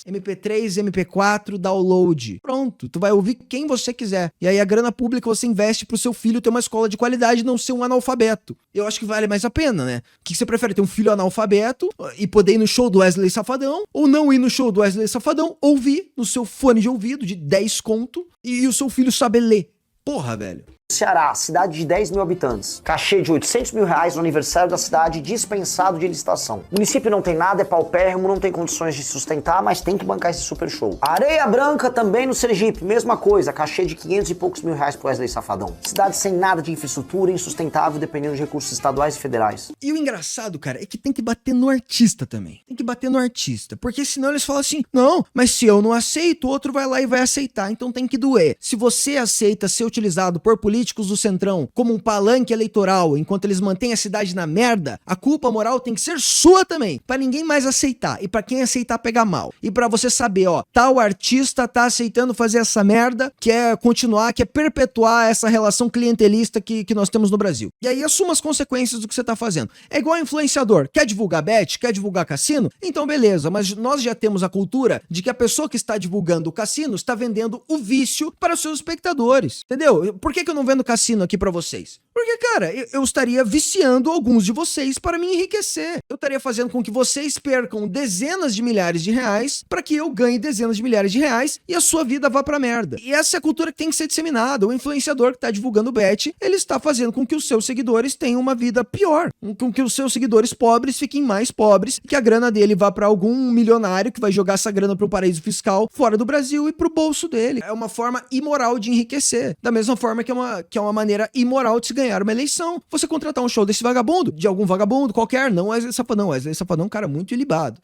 MP4, download. Pronto, tu vai ouvir quem você quiser. E aí a grana pública você investe pro seu filho ter uma escola de qualidade e não ser um analfabeto. Eu acho que vale mais a pena, né? O que você prefere, ter um filho analfabeto e poder ir no show do Wesley Safadão, ou não ir no show do Wesley Safadão, ouvir no seu fone de ouvido de 10 conto e o seu filho saber ler? Porra, velho. Ceará, cidade de 10 mil habitantes. Cachê de 800 mil reais no aniversário da cidade, dispensado de licitação. O município não tem nada, é paupérrimo, não tem condições de sustentar, mas tem que bancar esse super show. Areia Branca, também no Sergipe, mesma coisa. Cachê de 500 e poucos mil reais pro Wesley Safadão. Cidade sem nada de infraestrutura, insustentável, dependendo de recursos estaduais e federais. E o engraçado, cara, é que tem que bater no artista também. Tem que bater no artista. Porque senão eles falam assim, não, mas se eu não aceito, outro vai lá e vai aceitar. Então tem que doer. Se você aceita ser utilizado por políticos do Centrão como um palanque eleitoral enquanto eles mantêm a cidade na merda, a culpa moral tem que ser sua também, pra ninguém mais aceitar, e pra quem aceitar pegar mal, e pra você saber, ó, tal artista tá aceitando fazer essa merda, quer continuar, quer perpetuar essa relação clientelista que nós temos no Brasil. E aí assuma as consequências do que você tá fazendo. É igual influenciador, quer divulgar bet, quer divulgar cassino? Então beleza, mas nós já temos a cultura de que a pessoa que está divulgando o cassino está vendendo o vício para os seus espectadores, entendeu? Por que eu não vendo cassino aqui pra vocês? Porque, cara, eu estaria viciando alguns de vocês para me enriquecer. Eu estaria fazendo com que vocês percam dezenas de milhares de reais para que eu ganhe dezenas de milhares de reais e a sua vida vá pra merda. E essa é a cultura que tem que ser disseminada. O influenciador que tá divulgando o bet, ele está fazendo com que os seus seguidores tenham uma vida pior. Com que os seus seguidores pobres fiquem mais pobres, que a grana dele vá para algum milionário que vai jogar essa grana pro paraíso fiscal fora do Brasil e pro bolso dele. É uma forma imoral de enriquecer. Da mesma forma que é uma maneira imoral de se ganhar uma eleição. Você contratar um show desse vagabundo, de algum vagabundo qualquer, não Wesley Safadão. Wesley Safadão é um cara muito ilibado.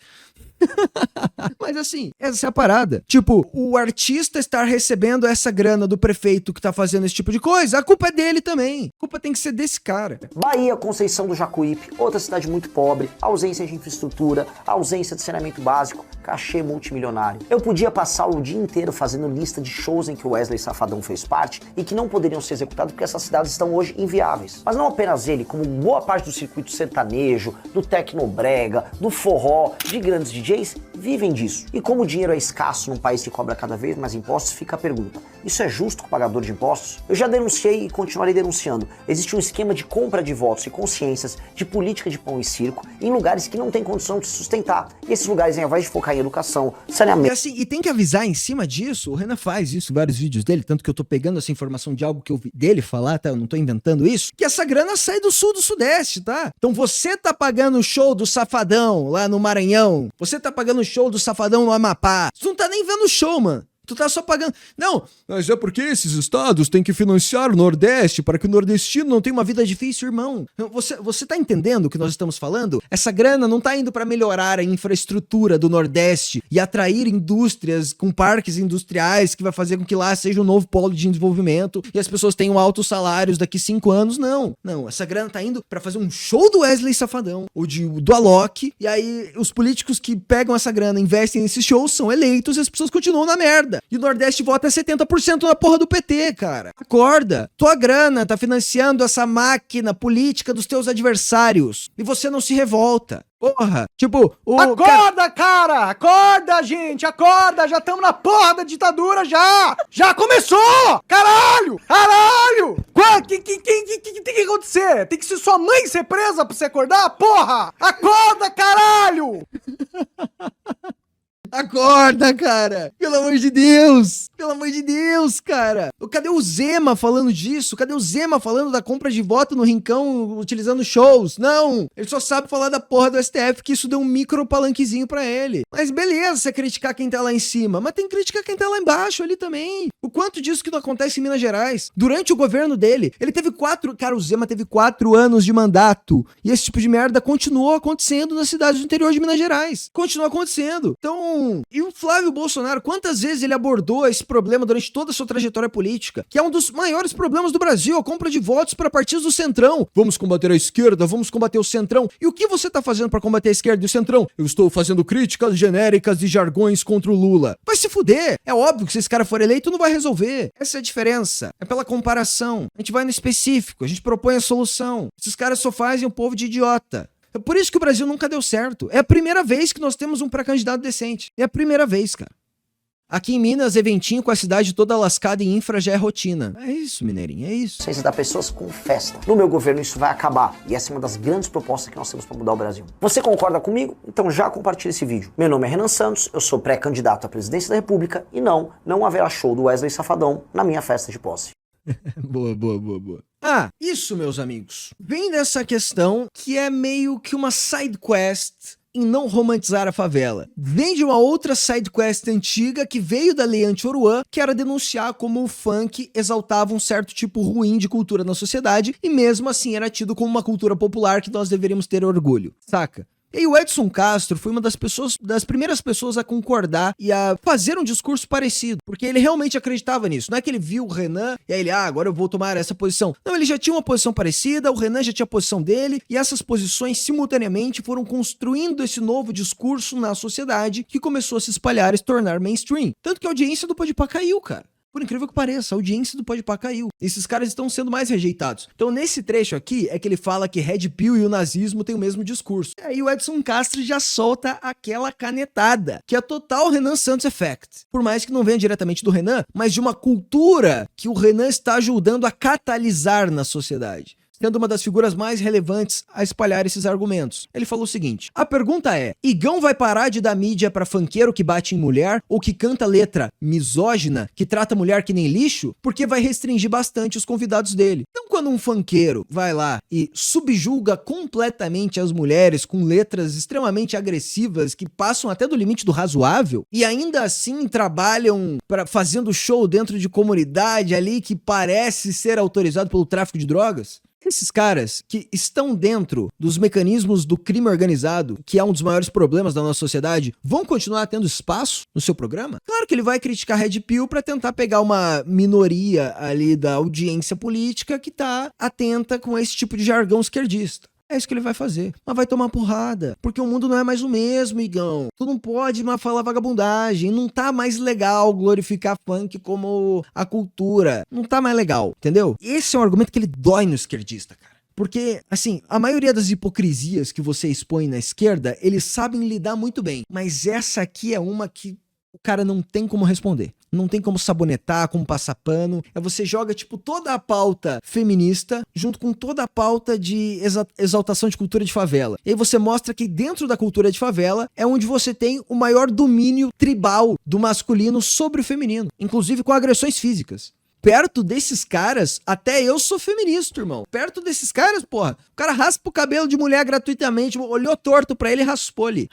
Mas assim, essa é a parada. Tipo, o artista estar recebendo essa grana do prefeito que tá fazendo esse tipo de coisa, a culpa é dele também. A culpa tem que ser desse cara. Bahia, Conceição do Jacuípe, outra cidade muito pobre, ausência de infraestrutura, ausência de saneamento básico, cachê multimilionário. Eu podia passar o dia inteiro fazendo lista de shows em que o Wesley Safadão fez parte e que não poderiam ser executados porque essas cidades estão hoje inviáveis. Mas não apenas ele, como boa parte do circuito sertanejo, do tecnobrega, do forró, de grandes DJs, vivem disso. E como o dinheiro é escasso num país que cobra cada vez mais impostos, fica a pergunta: isso é justo com o pagador de impostos? Eu já denunciei e continuarei denunciando. Existe um esquema de compra de votos e consciências, de política de pão e circo, em lugares que não têm condição de se sustentar. E esses lugares, ao invés de focar em educação, saneamento... E assim, e tem que avisar em cima disso, o Renan faz isso em vários vídeos dele, tanto que eu tô pegando essa informação de algo que eu vi dele falar, tá? Eu não tô inventando isso, que essa grana sai do sul do sudeste, tá? Então você tá pagando o show do Safadão lá no Maranhão, você tá pagando o show do Safadão no Amapá, você não tá nem vendo o show, mano. Tu tá só pagando... Não, mas é porque esses estados têm que financiar o Nordeste para que o nordestino não tenha uma vida difícil, irmão. Você tá entendendo o que nós estamos falando? Essa grana não tá indo para melhorar a infraestrutura do Nordeste e atrair indústrias com parques industriais que vai fazer com que lá seja um novo polo de desenvolvimento e as pessoas tenham altos salários daqui 5 anos, não. Não, essa grana tá indo para fazer um show do Wesley Safadão, ou do Alok, e aí os políticos que pegam essa grana, investem nesses shows, são eleitos e as pessoas continuam na merda. E o Nordeste vota 70% na porra do PT, cara. Acorda. Tua grana tá financiando essa máquina política dos teus adversários. E você não se revolta. Porra. Tipo, Acorda, cara! Acorda, gente! Acorda! Já estamos na porra da ditadura, já! Já começou! Caralho! Caralho! O que tem que acontecer? Tem que ser sua mãe ser presa pra você acordar? Porra! Acorda, caralho! Acorda, cara! Pelo amor de Deus! Pelo amor de Deus, cara! Cadê o Zema falando disso? Cadê o Zema falando da compra de voto no Rincão utilizando shows? Não! Ele só sabe falar da porra do STF, que isso deu um micro palanquezinho pra ele. Mas beleza você criticar quem tá lá em cima, mas tem que criticar quem tá lá embaixo ali também. O quanto disso que não acontece em Minas Gerais? Durante o governo dele, ele teve 4... Cara, o Zema teve 4 anos de mandato. E esse tipo de merda continuou acontecendo nas cidades do interior de Minas Gerais. Continua acontecendo. Então... E o Flávio Bolsonaro, quantas vezes ele abordou esse problema durante toda a sua trajetória política? Que é um dos maiores problemas do Brasil, a compra de votos para partidos do Centrão. Vamos combater a esquerda, vamos combater o Centrão. E o que você tá fazendo para combater a esquerda e o Centrão? Eu estou fazendo críticas genéricas e jargões contra o Lula. Vai se fuder. É óbvio que se esse cara for eleito, não vai resolver. Essa é a diferença. É pela comparação. A gente vai no específico, a gente propõe a solução. Esses caras só fazem o povo de idiota. É por isso que o Brasil nunca deu certo. É a primeira vez que nós temos um pré-candidato decente. É a primeira vez, cara. Aqui em Minas, eventinho com a cidade toda lascada em infra já é rotina. É isso, mineirinho, é isso. Ciência das pessoas com festa. No meu governo isso vai acabar. E essa é uma das grandes propostas que nós temos para mudar o Brasil. Você concorda comigo? Então já compartilha esse vídeo. Meu nome é Renan Santos, eu sou pré-candidato à presidência da República e não haverá show do Wesley Safadão na minha festa de posse. Boa. Ah, isso, meus amigos, vem dessa questão que é meio que uma side quest em não romantizar a favela. Vem de uma outra side quest antiga que veio da Lei Anti-Oruan, que era denunciar como o funk exaltava um certo tipo ruim de cultura na sociedade e mesmo assim era tido como uma cultura popular que nós deveríamos ter orgulho, saca? E aí o Edson Castro foi uma das primeiras pessoas a concordar e a fazer um discurso parecido, porque ele realmente acreditava nisso. Não é que ele viu o Renan e aí ele, agora eu vou tomar essa posição. Não, ele já tinha uma posição parecida, o Renan já tinha a posição dele, e essas posições simultaneamente foram construindo esse novo discurso na sociedade que começou a se espalhar e se tornar mainstream. Tanto que a audiência do Podpah caiu, cara. Por incrível que pareça, a audiência do Podpah caiu. Esses caras estão sendo mais rejeitados. Então, nesse trecho aqui, é que ele fala que Red Pill e o nazismo têm o mesmo discurso. E aí o Edson Castro já solta aquela canetada, que é total Renan Santos Effect. Por mais que não venha diretamente do Renan, mas de uma cultura que o Renan está ajudando a catalisar na sociedade, sendo uma das figuras mais relevantes a espalhar esses argumentos. Ele falou o seguinte: a pergunta é, Igão vai parar de dar mídia pra funkeiro que bate em mulher ou que canta letra misógina, que trata mulher que nem lixo? Porque vai restringir bastante os convidados dele. Então quando um funkeiro vai lá e subjuga completamente as mulheres com letras extremamente agressivas que passam até do limite do razoável e ainda assim trabalham fazendo show dentro de comunidade ali que parece ser autorizado pelo tráfico de drogas, esses caras que estão dentro dos mecanismos do crime organizado, que é um dos maiores problemas da nossa sociedade, vão continuar tendo espaço no seu programa? Claro que ele vai criticar Red Pill pra tentar pegar uma minoria ali da audiência política que tá atenta com esse tipo de jargão esquerdista. É isso que ele vai fazer. Mas vai tomar porrada. Porque o mundo não é mais o mesmo, Igão. Tu não pode mais falar vagabundagem. Não tá mais legal glorificar funk como a cultura. Não tá mais legal, entendeu? Esse é um argumento que ele dói no esquerdista, cara. Porque, assim, a maioria das hipocrisias que você expõe na esquerda, eles sabem lidar muito bem. Mas essa aqui é uma que o cara não tem como responder. Não tem como sabonetar, como passar pano. Você joga, tipo, toda a pauta feminista junto com toda a pauta de exaltação de cultura de favela. E aí você mostra que dentro da cultura de favela é onde você tem o maior domínio tribal do masculino sobre o feminino. Inclusive com agressões físicas. Perto desses caras, até eu sou feminista, irmão. Perto desses caras, porra, o cara raspa o cabelo de mulher gratuitamente, olhou torto pra ele e raspou-lhe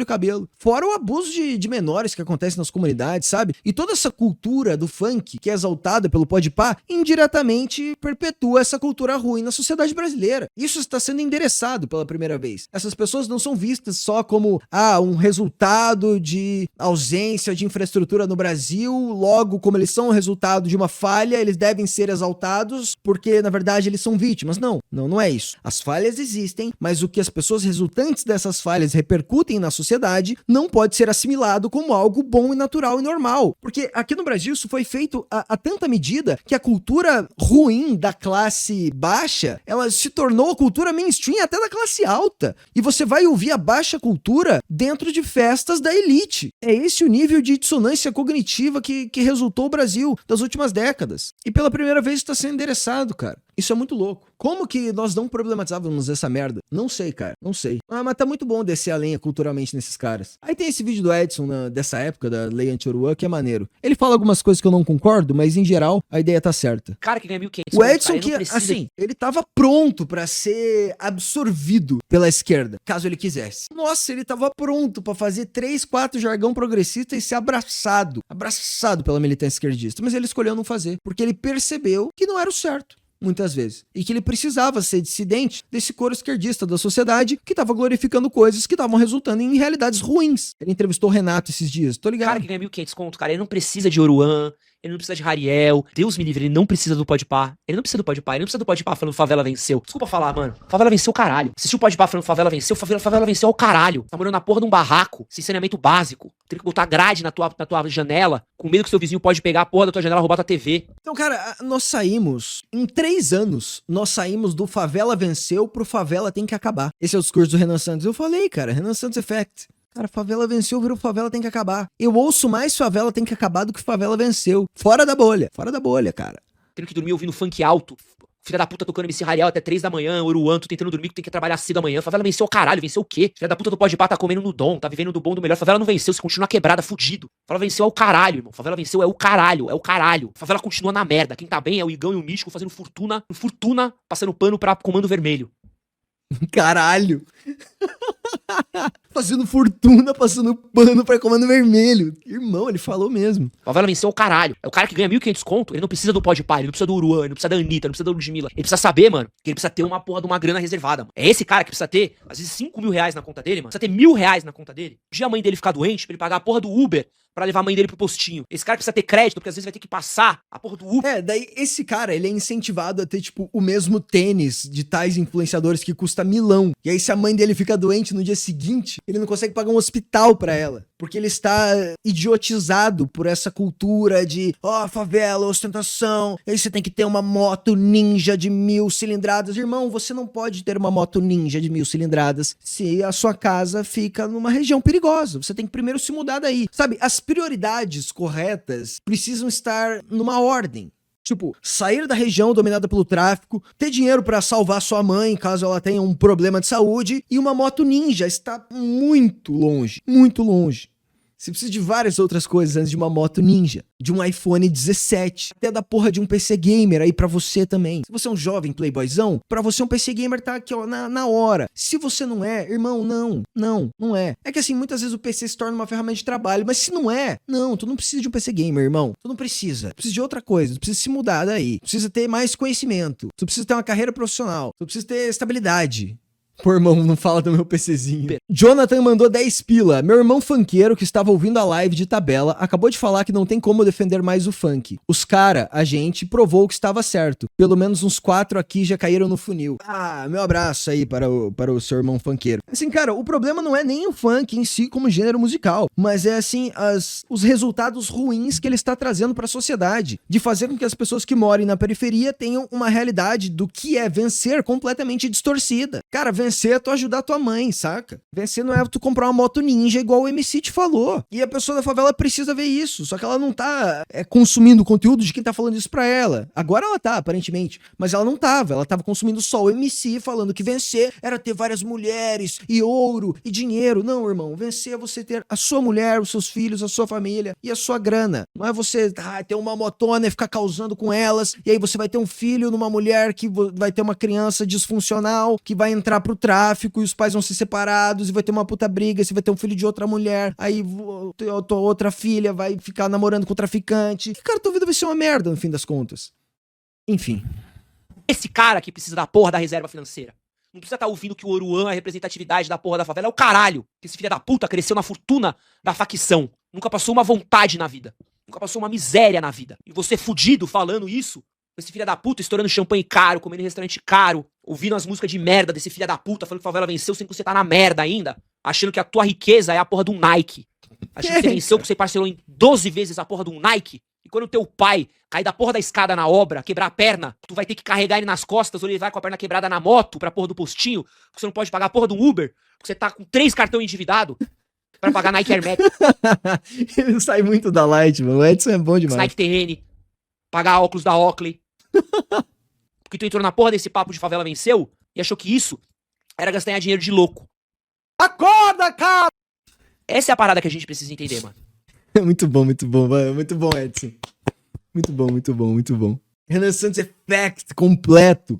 o cabelo. Fora o abuso de menores que acontece nas comunidades, sabe? E toda essa cultura do funk, que é exaltada pelo Podpah, indiretamente perpetua essa cultura ruim na sociedade brasileira. Isso está sendo endereçado pela primeira vez. Essas pessoas não são vistas só como, um resultado de ausência de infraestrutura no Brasil, logo como eles são o resultado de uma falha, eles devem ser exaltados porque, na verdade, eles são vítimas. Não é isso. As falhas existem, mas o que as pessoas resultantes dessas falhas repercutem na sociedade não pode ser assimilado como algo bom e natural e normal. Porque aqui no Brasil isso foi feito a tanta medida que a cultura ruim da classe baixa, ela se tornou a cultura mainstream até da classe alta. E você vai ouvir a baixa cultura dentro de festas da elite. É esse o nível de dissonância cognitiva que resultou o Brasil das últimas décadas. E pela primeira vez está sendo endereçado, cara. Isso é muito louco. Como que nós não problematizávamos essa merda? Não sei, cara. Não sei. Mas tá muito bom descer a lenha culturalmente nesses caras. Aí tem esse vídeo do Edson dessa época, da Lei Anti-Oruan, que é maneiro. Ele fala algumas coisas que eu não concordo, mas em geral a ideia tá certa. Cara que ganha 1.500. O Edson que, assim, ele tava pronto pra ser absorvido pela esquerda, caso ele quisesse. Nossa, ele tava pronto pra fazer 3, 4 jargão progressista e ser abraçado pela militância esquerdista. Mas ele escolheu não fazer, porque ele percebeu que não era o certo. Muitas vezes. E que ele precisava ser dissidente desse coro esquerdista da sociedade que tava glorificando coisas que estavam resultando em realidades ruins. Ele entrevistou o Renato esses dias, tô ligado. Cara que ganha 1.500 conto, cara, ele não precisa de Oruan, ele não precisa de Rariel, Deus me livre, ele não precisa do Podpah. Ele não precisa do Podpah falando favela venceu. Desculpa falar, mano. Favela venceu o caralho. Assistiu o Podpah falando favela venceu ao caralho. Tá morando na porra de um barraco, sem saneamento básico. Tem que botar grade na tua janela, com medo que seu vizinho pode pegar a porra da tua janela e roubar tua TV. Então, cara, nós saímos, em 3 anos, nós saímos do favela venceu pro favela tem que acabar. Esse é o discurso do Renan Santos. Eu falei, cara, Renan Santos Effect. Cara, favela venceu, virou favela tem que acabar. Eu ouço mais favela tem que acabar do que favela venceu. Fora da bolha, cara. Tendo que dormir ouvindo funk alto. Filha da puta tocando MC Rariel até 3 da manhã, Oruan, tu tentando dormir, tu tem que trabalhar cedo da manhã. Favela venceu o caralho, venceu o quê? Filha da puta do Podpah tá comendo no dom, tá vivendo do bom do melhor. Favela não venceu, você continua quebrada, fudido. Favela venceu é o caralho, irmão. Favela venceu é o caralho, é o caralho. Favela continua na merda. Quem tá bem é o Igão e o Místico fazendo fortuna, passando pano pra Comando Vermelho. Caralho. Fazendo fortuna, passando pano pra Comando Vermelho. Irmão, ele falou mesmo. Favela venceu o caralho. É o cara que ganha 1.500 conto, ele não precisa do Podpah, ele não precisa do Uruan, ele não precisa da Anitta, ele não precisa da Ludmilla. Ele precisa saber, mano, que ele precisa ter uma porra de uma grana reservada, mano. É esse cara que precisa ter, às vezes, 5 mil reais na conta dele, mano. Precisa ter R$1.000 na conta dele. Pedir a mãe dele ficar doente pra ele pagar a porra do Uber pra levar a mãe dele pro postinho. Esse cara precisa ter crédito, porque às vezes vai ter que passar a porra do Uber. É, daí esse cara, ele é incentivado a ter, tipo, o mesmo tênis de tais influenciadores que custa milão. E aí, se a mãe dele fica doente no dia seguinte, ele não consegue pagar um hospital pra ela. Porque ele está idiotizado por essa cultura de, favela, ostentação, aí você tem que ter uma moto ninja de 1.000 cilindradas. Irmão, você não pode ter uma moto ninja de 1.000 cilindradas se a sua casa fica numa região perigosa. Você tem que primeiro se mudar daí. Sabe, as prioridades corretas precisam estar numa ordem. Tipo, sair da região dominada pelo tráfico, ter dinheiro pra salvar sua mãe caso ela tenha um problema de saúde, e uma moto ninja está muito longe, muito longe. Você precisa de várias outras coisas antes de uma moto ninja, de um iPhone 17, até da porra de um PC Gamer aí pra você também. Se você é um jovem playboyzão, pra você um PC Gamer tá aqui, ó, na hora. Se você não é, irmão, não é. É que assim, muitas vezes o PC se torna uma ferramenta de trabalho, mas se não é, não, tu não precisa de um PC Gamer, irmão. Tu não precisa. Tu precisa de outra coisa, tu precisa se mudar daí. Tu precisa ter mais conhecimento, tu precisa ter uma carreira profissional, tu precisa ter estabilidade. Pô, irmão, não fala do meu PCzinho. Jonathan mandou 10 pila. Meu irmão funkeiro que estava ouvindo a live de tabela acabou de falar que não tem como defender mais o funk. Os cara, a gente, provou que estava certo. Pelo menos uns 4 aqui já caíram no funil. Ah, meu abraço aí para o seu irmão funkeiro. Assim, cara, o problema não é nem o funk em si como gênero musical, mas é assim, os resultados ruins que ele está trazendo para a sociedade. De fazer com que as pessoas que morem na periferia tenham uma realidade do que é vencer completamente distorcida. Cara, vencer é tu ajudar tua mãe, saca? Vencer não é tu comprar uma moto ninja igual o MC te falou. E a pessoa da favela precisa ver isso, só que ela não tá consumindo o conteúdo de quem tá falando isso pra ela. Agora ela tá, aparentemente, mas ela não tava. Ela tava consumindo só o MC falando que vencer era ter várias mulheres e ouro e dinheiro. Não, irmão, vencer é você ter a sua mulher, os seus filhos, a sua família e a sua grana. Não é você ter uma motona e ficar causando com elas, e aí você vai ter um filho numa mulher que vai ter uma criança disfuncional, que vai entrar pro tráfico e os pais vão ser separados e vai ter uma puta briga, você vai ter um filho de outra mulher, aí a tua outra filha vai ficar namorando com o traficante. E, cara, tua vida vai ser uma merda no fim das contas. Enfim. Esse cara que precisa da porra da reserva financeira. Não precisa estar ouvindo que o Oruan, a representatividade da porra da favela, é o caralho. Que esse filho da puta cresceu na fortuna da facção. Nunca passou uma vontade na vida. Nunca passou uma miséria na vida. E você fudido falando isso, esse filho da puta estourando champanhe caro, comendo em restaurante caro, ouvindo as músicas de merda desse filho da puta, falando que a favela venceu sem que você tá na merda ainda, achando que a tua riqueza é a porra de um Nike. Achando que você venceu porque você parcelou em 12 vezes a porra de um Nike. E quando teu pai cair da porra da escada na obra, quebrar a perna, tu vai ter que carregar ele nas costas ou ele vai com a perna quebrada na moto pra porra do postinho, porque você não pode pagar a porra do Uber, porque você tá com 3 cartões endividado pra pagar Nike Air Max. Ele sai muito da Light, mano. O Edson é bom demais. Nike TN, pagar óculos da Oakley. Porque tu entrou na porra desse papo de favela venceu e achou que isso era ganhar dinheiro de louco. Acorda, cara! Essa é a parada que a gente precisa entender, mano. Muito bom, Edson. Muito bom. Renan Santos é fact completo.